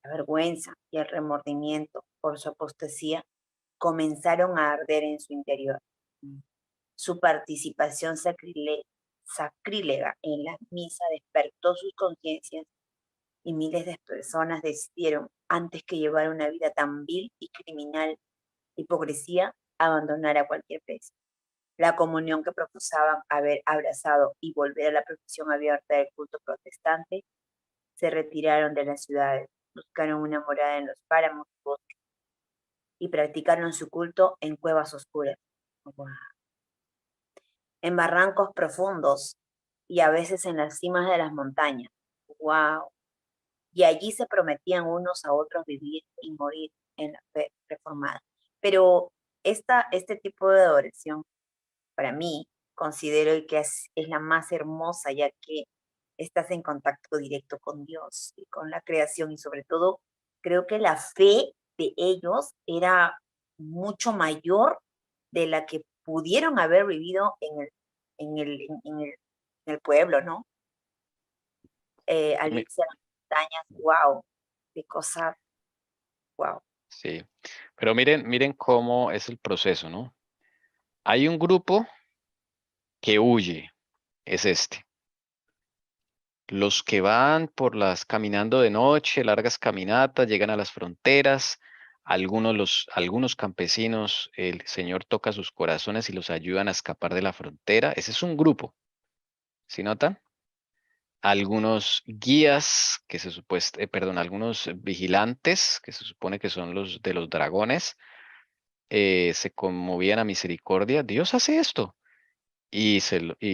La vergüenza y el remordimiento por su apostasía comenzaron a arder en su interior. Su participación sacrílega en la misa despertó sus conciencias y miles de personas decidieron, antes que llevar una vida tan vil y criminal, hipocresía, abandonar a cualquier precio. La comunión que profesaban haber abrazado y volver a la profesión abierta del culto protestante se retiraron de las ciudades, buscaron una morada en los páramos y bosques, y practicaron su culto en cuevas oscuras. Wow. En barrancos profundos y a veces en las cimas de las montañas. ¡Wow! Y allí se prometían unos a otros vivir y morir en la fe reformada. Pero este tipo de adoración, para mí, considero que es la más hermosa, ya que estás en contacto directo con Dios y con la creación, y sobre todo creo que la fe de ellos era mucho mayor de la que pudieron haber vivido en el pueblo, ¿no? Al Mi- irse a las montañas, wow, qué cosa, wow. Sí, pero miren cómo es el proceso, ¿no? Hay un grupo que huye, es este. Los que van caminando de noche, largas caminatas, llegan a las fronteras. Algunos campesinos, el Señor toca sus corazones y los ayudan a escapar de la frontera. Ese es un grupo, ¿sí notan? Algunos guías algunos vigilantes, que se supone que son los de los dragones, se conmovían a misericordia. Dios hace esto y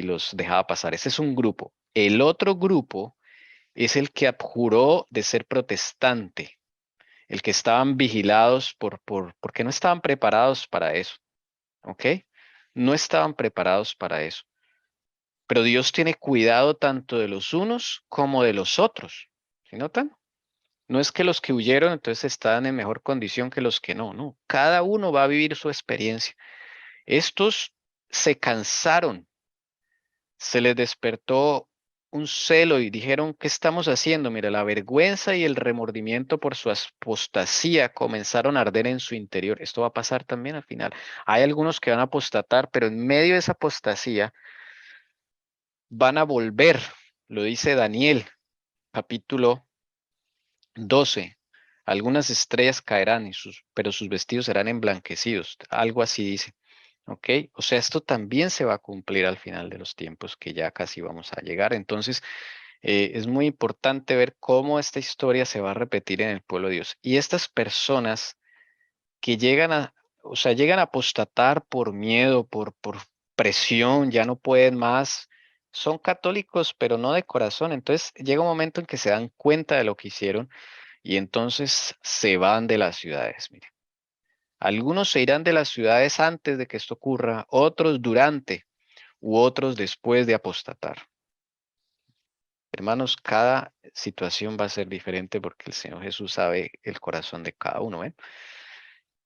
los dejaba pasar. Ese es un grupo. El otro grupo es el que abjuró de ser protestante, el que estaban vigilados porque no estaban preparados para eso, ¿ok? No estaban preparados para eso. Pero Dios tiene cuidado tanto de los unos como de los otros. ¿Sí notan? No es que los que huyeron entonces están en mejor condición que los que no, no. Cada uno va a vivir su experiencia. Estos se cansaron, se les despertó un celo y dijeron, ¿qué estamos haciendo? Mira, la vergüenza y el remordimiento por su apostasía comenzaron a arder en su interior. Esto va a pasar también al final. Hay algunos que van a apostatar, pero en medio de esa apostasía van a volver, lo dice Daniel, capítulo 12. Algunas estrellas caerán, pero sus vestidos serán emblanquecidos. Algo así dice. ¿Ok? O sea, esto también se va a cumplir al final de los tiempos que ya casi vamos a llegar. Entonces, es muy importante ver cómo esta historia se va a repetir en el pueblo de Dios. Y estas personas que o sea, llegan a apostatar por miedo, por presión, ya no pueden más, son católicos, pero no de corazón. Entonces, llega un momento en que se dan cuenta de lo que hicieron y entonces se van de las ciudades. Mire. Algunos se irán de las ciudades antes de que esto ocurra, otros durante u otros después de apostatar. Hermanos, cada situación va a ser diferente porque el Señor Jesús sabe el corazón de cada uno, ¿ven?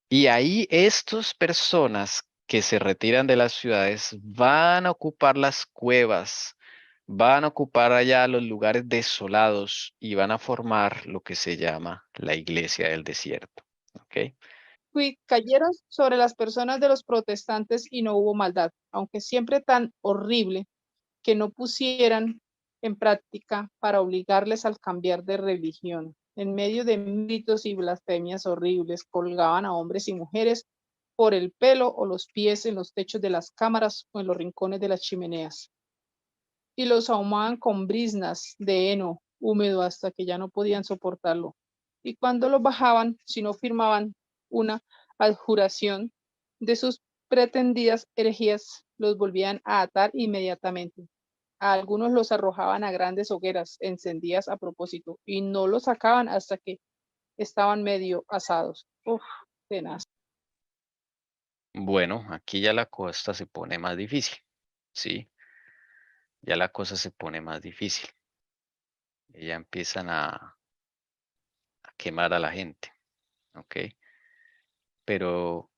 Y ahí estas personas que se retiran de las ciudades van a ocupar las cuevas, van a ocupar allá los lugares desolados y van a formar lo que se llama la iglesia del desierto. ¿Ok? Cayeron sobre las personas de los protestantes y no hubo maldad, aunque siempre tan horrible que no pusieran en práctica para obligarles al cambiar de religión. En medio de gritos y blasfemias horribles, colgaban a hombres y mujeres por el pelo o los pies en los techos de las cámaras o en los rincones de las chimeneas. Y los ahumaban con briznas de heno húmedo hasta que ya no podían soportarlo. Y cuando los bajaban, si no firmaban una adjuración de sus pretendidas herejías, los volvían a atar inmediatamente. A algunos los arrojaban a grandes hogueras encendidas a propósito y no los sacaban hasta que estaban medio asados. Uf, tenaz. Bueno, aquí ya la cosa se pone más difícil, ¿sí? Ya la cosa se pone más difícil. Ya empiezan a quemar a la gente, ¿ok? Pero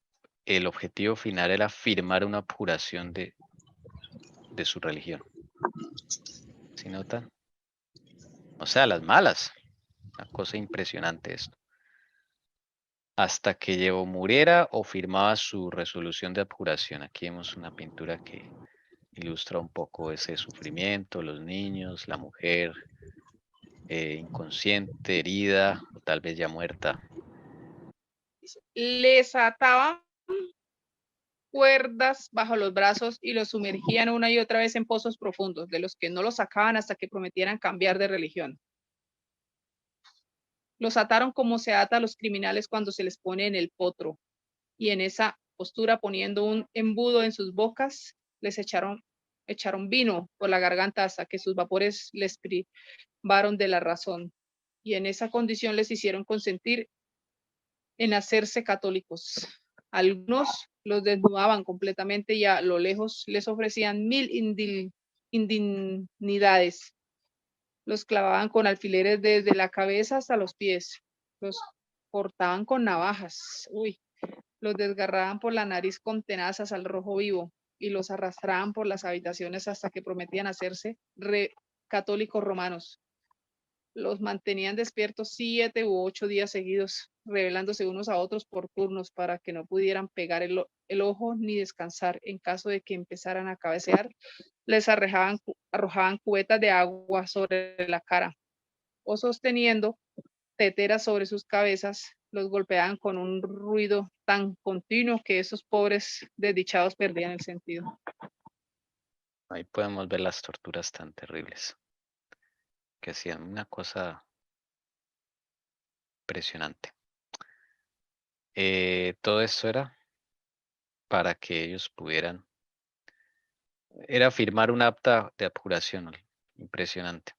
el objetivo final era firmar una abjuración de su religión. ¿Sí notan? O sea, las malas. Una cosa impresionante esto. Hasta que Llevo muriera o firmaba su resolución de abjuración. Aquí vemos una pintura que ilustra un poco ese sufrimiento, los niños, la mujer inconsciente, herida o tal vez ya muerta. Les ataban cuerdas bajo los brazos y los sumergían una y otra vez en pozos profundos, de los que no los sacaban hasta que prometieran cambiar de religión. Los ataron como se ata a los criminales cuando se les pone en el potro, y en esa postura, poniendo un embudo en sus bocas, les echaron vino por la garganta hasta que sus vapores les privaron de la razón, y en esa condición les hicieron consentir en hacerse católicos. Algunos los desnudaban completamente y a lo lejos les ofrecían 1000 indignidades. Los clavaban con alfileres desde la cabeza hasta los pies. Los cortaban con navajas. Los desgarraban por la nariz con tenazas al rojo vivo y los arrastraban por las habitaciones hasta que prometían hacerse católicos romanos. Los mantenían despiertos 7 u 8 días seguidos, revelándose unos a otros por turnos para que no pudieran pegar el ojo ni descansar. En caso de que empezaran a cabecear, les arrojaban cubetas de agua sobre la cara o sosteniendo teteras sobre sus cabezas, los golpeaban con un ruido tan continuo que esos pobres desdichados perdían el sentido. Ahí podemos ver las torturas tan terribles que hacían, una cosa impresionante. Todo esto era para que ellos pudieran, era firmar un acta de abjuración, impresionante.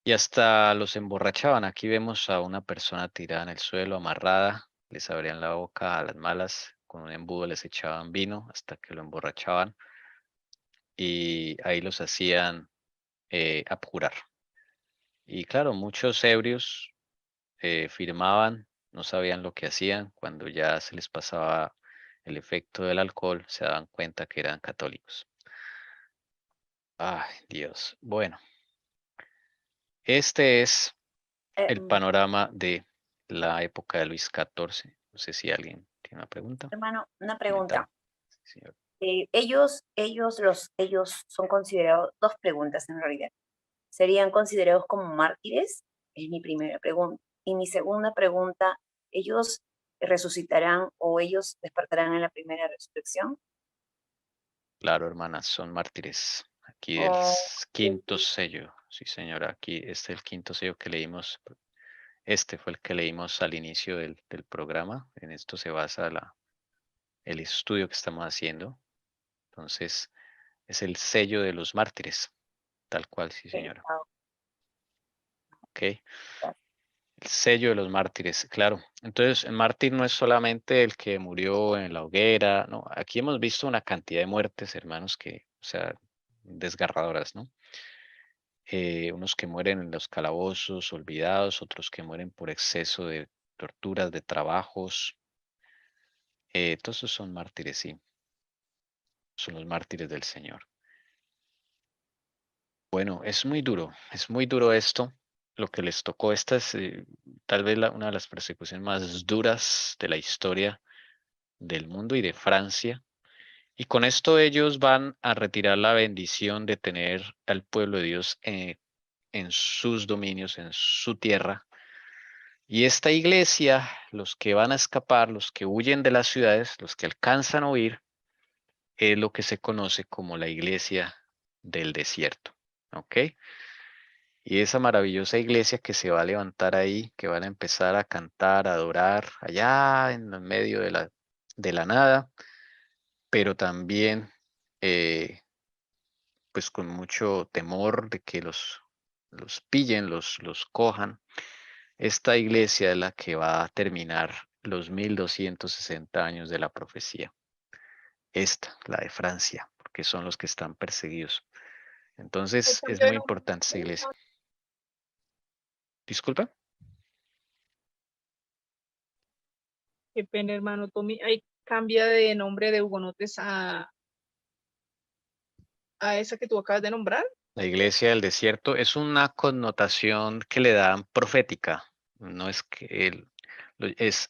Y hasta los emborrachaban. Aquí vemos a una persona tirada en el suelo, amarrada, les abrían la boca a las malas, con un embudo les echaban vino hasta que lo emborrachaban y ahí los hacían abjurar. Y claro, muchos ebrios firmaban, no sabían lo que hacían, cuando ya se les pasaba el efecto del alcohol, se daban cuenta que eran católicos. Ay, Dios. Bueno, este es el panorama de la época de Luis XIV. No sé si alguien tiene una pregunta. Hermano, una Comentario. pregunta. Sí, señor. Ellos son considerados, dos preguntas en realidad. ¿Serían considerados como mártires? Es mi primera pregunta. Y mi segunda pregunta, ¿ellos resucitarán o ellos despertarán en la primera resurrección? Claro, hermanas, son mártires. Aquí el Oh, quinto sello. Sí, señora, aquí este es el quinto sello que leímos. Este fue el que leímos al inicio del programa. En esto se basa el estudio que estamos haciendo. Entonces, es el sello de los mártires. Tal cual, sí, señora. Ok. El sello de los mártires, claro. Entonces, el mártir no es solamente el que murió en la hoguera, no. Aquí hemos visto una cantidad de muertes, hermanos, que, o sea, desgarradoras, ¿no? Unos que mueren en los calabozos, olvidados, otros que mueren por exceso de torturas, de trabajos. Todos esos son mártires, sí. Son los mártires del Señor. Bueno, es muy duro esto, lo que les tocó. Esta es tal vez una de las persecuciones más duras de la historia del mundo y de Francia. Y con esto ellos van a retirar la bendición de tener al pueblo de Dios en sus dominios, en su tierra. Y esta iglesia, los que van a escapar, los que huyen de las ciudades, los que alcanzan a huir, es lo que se conoce como la iglesia del desierto. ¿Ok? Y esa maravillosa iglesia que se va a levantar ahí, que van a empezar a cantar, a adorar allá en el medio de la nada, pero también pues con mucho temor de que los pillen, los cojan. Esta iglesia es la que va a terminar los 1260 años de la profecía. Esta, la de Francia, porque son los que están perseguidos. Entonces es muy importante esa iglesia. Disculpa. Qué pena, hermano Tommy. Ahí cambia de nombre de hugonotes a esa que tú acabas de nombrar. La iglesia del desierto es una connotación que le dan profética. No es que es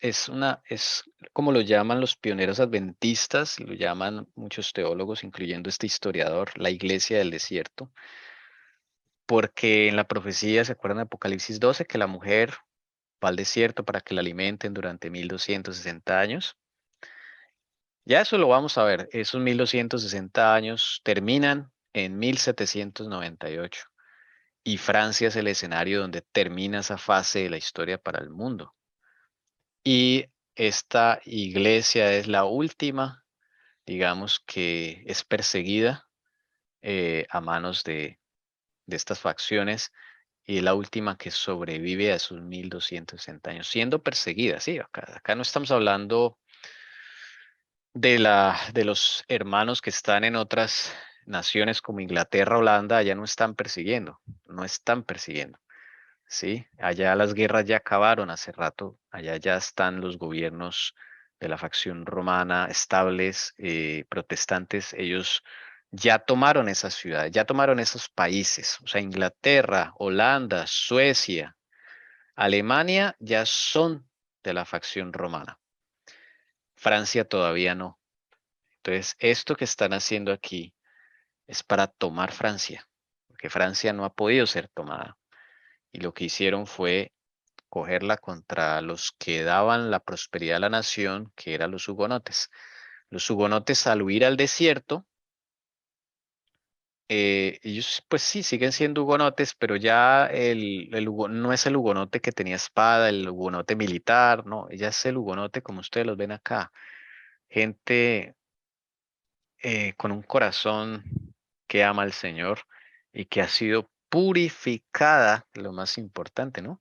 como lo llaman los pioneros adventistas, y lo llaman muchos teólogos, incluyendo este historiador, la iglesia del desierto, porque en la profecía, ¿se acuerdan de Apocalipsis 12? Que la mujer va al desierto para que la alimenten durante 1260 años. Ya eso lo vamos a ver. Esos 1260 años terminan en 1798. y Francia es el escenario donde termina esa fase de la historia para el mundo. Y esta iglesia es la última, digamos, que es perseguida a manos de estas facciones y la última que sobrevive a esos 1260 años, siendo perseguida, sí, acá no estamos hablando de los hermanos que están en otras naciones como Inglaterra, Holanda, allá no están persiguiendo, no están persiguiendo, ¿sí? Allá las guerras ya acabaron hace rato, allá ya están los gobiernos de la facción romana estables, protestantes, ellos ya tomaron esas ciudades, ya tomaron esos países, o sea, Inglaterra, Holanda, Suecia, Alemania ya son de la facción romana. Francia todavía no. Entonces, esto que están haciendo aquí es para tomar Francia, porque Francia no ha podido ser tomada. Y lo que hicieron fue cogerla contra los que daban la prosperidad a la nación, que eran los hugonotes. Los hugonotes al huir al desierto, ellos pues sí, siguen siendo hugonotes, pero ya no es el hugonote que tenía espada, el hugonote militar, no, ya es el hugonote como ustedes los ven acá. Gente con un corazón que ama al Señor y que ha sido purificada, lo más importante, ¿no?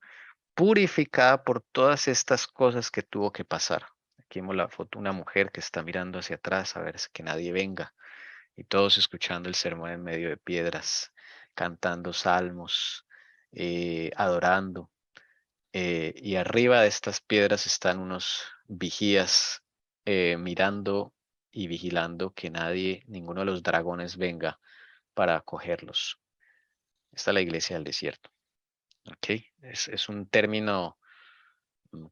Purificada por todas estas cosas que tuvo que pasar. Aquí vemos la foto, una mujer que está mirando hacia atrás a ver que nadie venga y todos escuchando el sermón en medio de piedras, cantando salmos, adorando. Y arriba de estas piedras están unos vigías mirando y vigilando que nadie, ninguno de los dragones venga para acogerlos. Esta es la iglesia del desierto. ¿Ok? Es un término,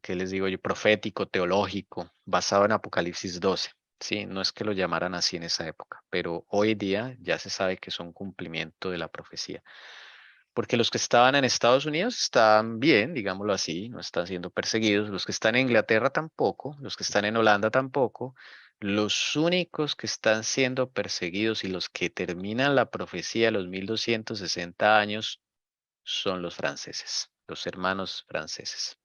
¿qué les digo yo? Profético, teológico, basado en Apocalipsis 12. Sí, no es que lo llamaran así en esa época, pero hoy día ya se sabe que es un cumplimiento de la profecía. Porque los que estaban en Estados Unidos están bien, digámoslo así, no están siendo perseguidos. Los que están en Inglaterra tampoco, los que están en Holanda tampoco. Los únicos que están siendo perseguidos y los que terminan la profecía a los 1260 años son los franceses, los hermanos franceses.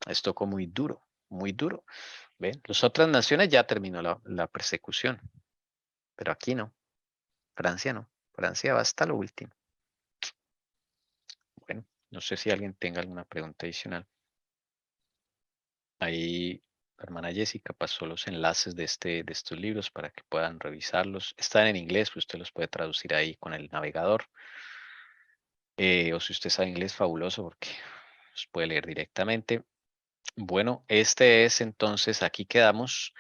Esto tocó muy duro, muy duro. ¿Ven? Las otras naciones ya terminó la persecución, pero aquí no. Francia no. Francia va hasta lo último. Bueno, no sé si alguien tenga alguna pregunta adicional. Ahí la hermana Jessica pasó los enlaces de estos libros para que puedan revisarlos. Están en inglés, pues usted los puede traducir ahí con el navegador. O si usted sabe inglés, fabuloso, porque los puede leer directamente. Bueno, este es entonces, aquí quedamos.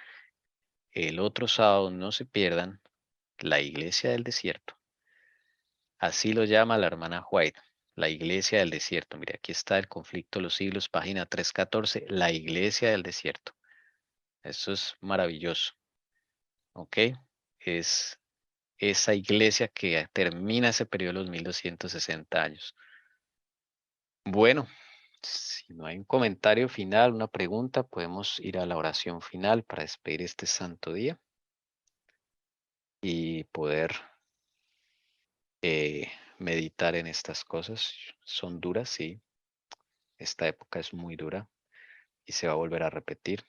El otro sábado, no se pierdan, la iglesia del desierto. Así lo llama la hermana White, la iglesia del desierto. Mire, aquí está el conflicto de los siglos, página 314, la iglesia del desierto. Eso es maravilloso. ¿Ok? Es esa iglesia que termina ese periodo de los 1260 años. Bueno, si no hay un comentario final, una pregunta, podemos ir a la oración final para despedir este santo día y poder meditar en estas cosas. Son duras, sí. Esta época es muy dura y se va a volver a repetir,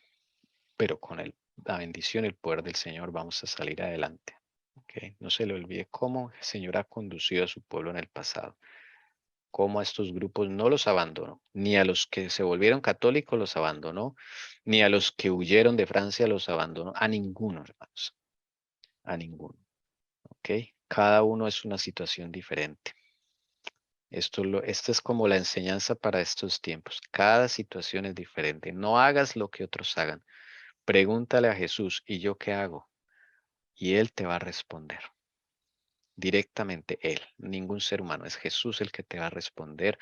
pero con la bendición y el poder del Señor vamos a salir adelante. ¿Okay? No se le olvide cómo el Señor ha conducido a su pueblo en el pasado, cómo a estos grupos no los abandonó, ni a los que se volvieron católicos los abandonó, ni a los que huyeron de Francia los abandonó, a ninguno, hermanos, a ninguno. ¿Ok? Cada uno es una situación diferente. Esto es como la enseñanza para estos tiempos. Cada situación es diferente. No hagas lo que otros hagan. Pregúntale a Jesús, ¿y yo qué hago? Y Él te va a responder. Directamente Él, ningún ser humano. Es Jesús el que te va a responder.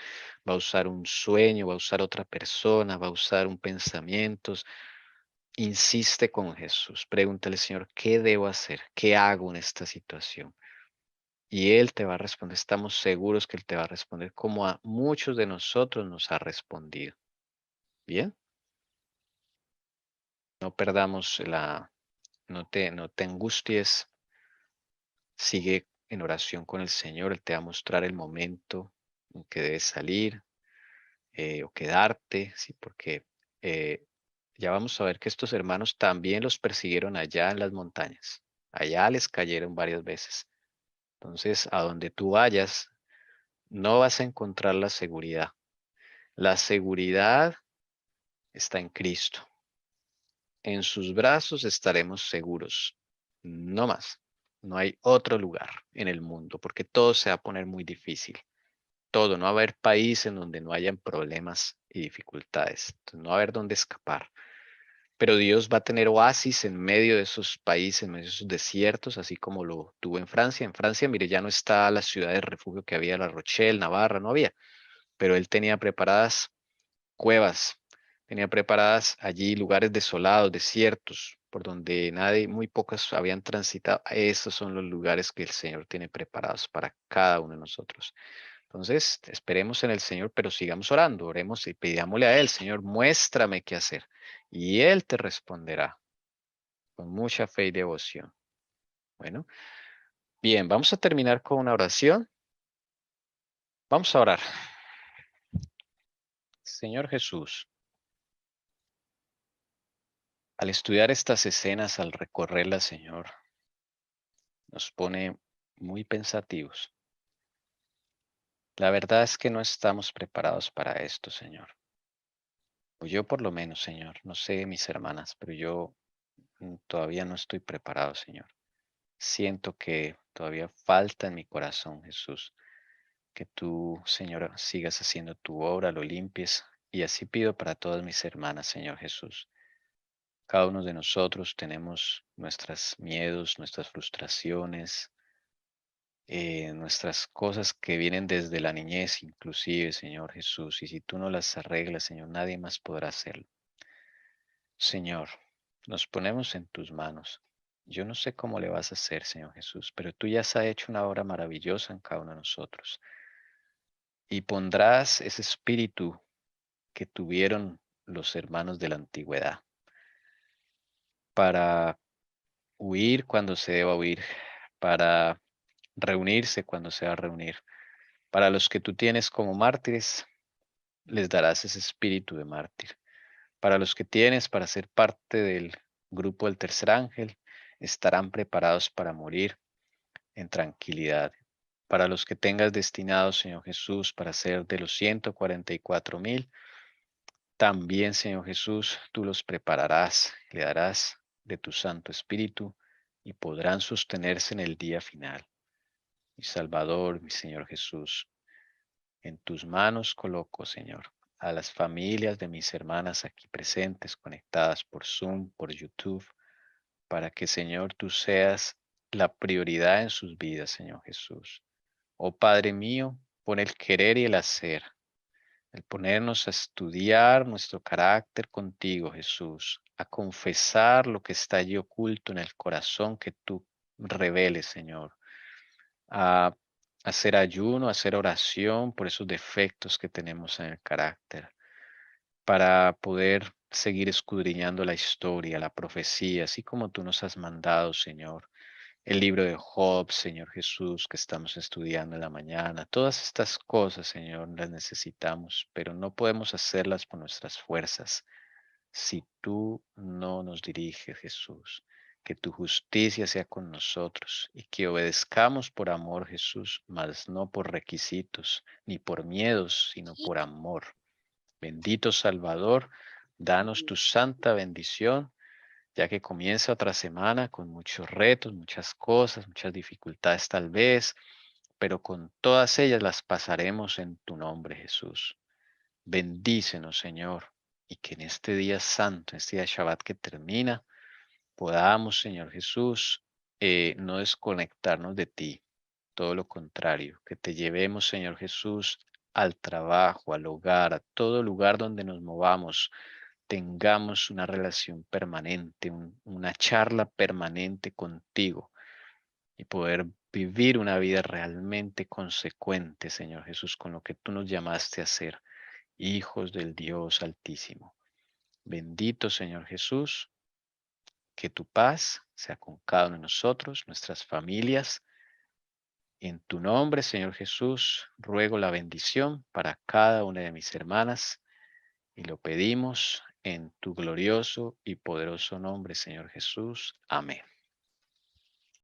Va a usar un sueño, va a usar otra persona, va a usar un pensamiento. Insiste con Jesús. Pregúntale, Señor, ¿qué debo hacer? ¿Qué hago en esta situación? Y Él te va a responder. Estamos seguros que Él te va a responder como a muchos de nosotros nos ha respondido. Bien. No perdamos no te angusties. Sigue en oración con el Señor. Él te va a mostrar el momento en que debes salir o quedarte, sí, porque ya vamos a ver que estos hermanos también los persiguieron allá en las montañas. Allá les cayeron varias veces. Entonces, a donde tú vayas, no vas a encontrar la seguridad. La seguridad está en Cristo. En sus brazos estaremos seguros. No más. No hay otro lugar en el mundo porque todo se va a poner muy difícil. Todo, no va a haber país en donde no hayan problemas y dificultades. Entonces, no va a haber dónde escapar. Pero Dios va a tener oasis en medio de esos países, en medio de esos desiertos, así como lo tuvo en Francia. En Francia, mire, ya no está la ciudad de refugio que había, La Rochelle, Navarra, no había. Pero él tenía preparadas cuevas, tenía preparadas allí lugares desolados, desiertos, por donde nadie, muy pocos habían transitado. Esos son los lugares que el Señor tiene preparados para cada uno de nosotros. Entonces, esperemos en el Señor, pero sigamos orando, oremos y pidámosle a Él, Señor, muéstrame qué hacer. Y Él te responderá con mucha fe y devoción. Bueno, bien, vamos a terminar con una oración. Vamos a orar. Señor Jesús, al estudiar estas escenas, al recorrerlas, Señor, nos pone muy pensativos. La verdad es que no estamos preparados para esto, Señor. O yo por lo menos, Señor. No sé mis hermanas, pero yo todavía no estoy preparado, Señor. Siento que todavía falta en mi corazón, Jesús, que tú, Señor, sigas haciendo tu obra, lo limpies. Y así pido para todas mis hermanas, Señor Jesús. Cada uno de nosotros tenemos nuestros miedos, nuestras frustraciones, nuestras cosas que vienen desde la niñez, inclusive, Señor Jesús. Y si tú no las arreglas, Señor, nadie más podrá hacerlo. Señor, nos ponemos en tus manos. Yo no sé cómo le vas a hacer, Señor Jesús, pero tú ya has hecho una obra maravillosa en cada uno de nosotros. Y pondrás ese espíritu que tuvieron los hermanos de la antigüedad para huir cuando se deba huir, para reunirse cuando se va a reunir. Para los que tú tienes como mártires, les darás ese espíritu de mártir. Para los que tienes para ser parte del grupo del tercer ángel, estarán preparados para morir en tranquilidad. Para los que tengas destinados, Señor Jesús, para ser de los 144,000, también, Señor Jesús, tú los prepararás, le darás de tu Santo Espíritu y podrán sostenerse en el día final. Mi Salvador, mi Señor Jesús, en tus manos coloco, Señor, a las familias de mis hermanas aquí presentes, conectadas por Zoom, por YouTube, para que, Señor, tú seas la prioridad en sus vidas, Señor Jesús. Oh Padre mío, pon el querer y el hacer, el ponernos a estudiar nuestro carácter contigo, Jesús, a confesar lo que está allí oculto en el corazón que tú reveles, Señor, a hacer ayuno, a hacer oración por esos defectos que tenemos en el carácter, para poder seguir escudriñando la historia, la profecía, así como tú nos has mandado, Señor. El libro de Job, Señor Jesús, que estamos estudiando en la mañana. Todas estas cosas, Señor, las necesitamos, pero no podemos hacerlas por nuestras fuerzas si tú no nos diriges, Jesús. Que tu justicia sea con nosotros y que obedezcamos por amor, Jesús, mas no por requisitos ni por miedos, sino por amor. Bendito Salvador, danos tu santa bendición, ya que comienza otra semana con muchos retos, muchas cosas, muchas dificultades tal vez, pero con todas ellas las pasaremos en tu nombre, Jesús. Bendícenos, Señor, y que en este día santo, en este día Shabbat que termina, podamos, Señor Jesús, no desconectarnos de ti, todo lo contrario, que te llevemos, Señor Jesús, al trabajo, al hogar, a todo lugar donde nos movamos, tengamos una relación permanente, una charla permanente contigo y poder vivir una vida realmente consecuente, Señor Jesús, con lo que tú nos llamaste a ser, hijos del Dios Altísimo. Bendito Señor Jesús, que tu paz sea con cada uno de nosotros, nuestras familias, En tu nombre, Señor Jesús, ruego la bendición para cada una de mis hermanas y lo pedimos en tu glorioso y poderoso nombre, Señor Jesús. Amén.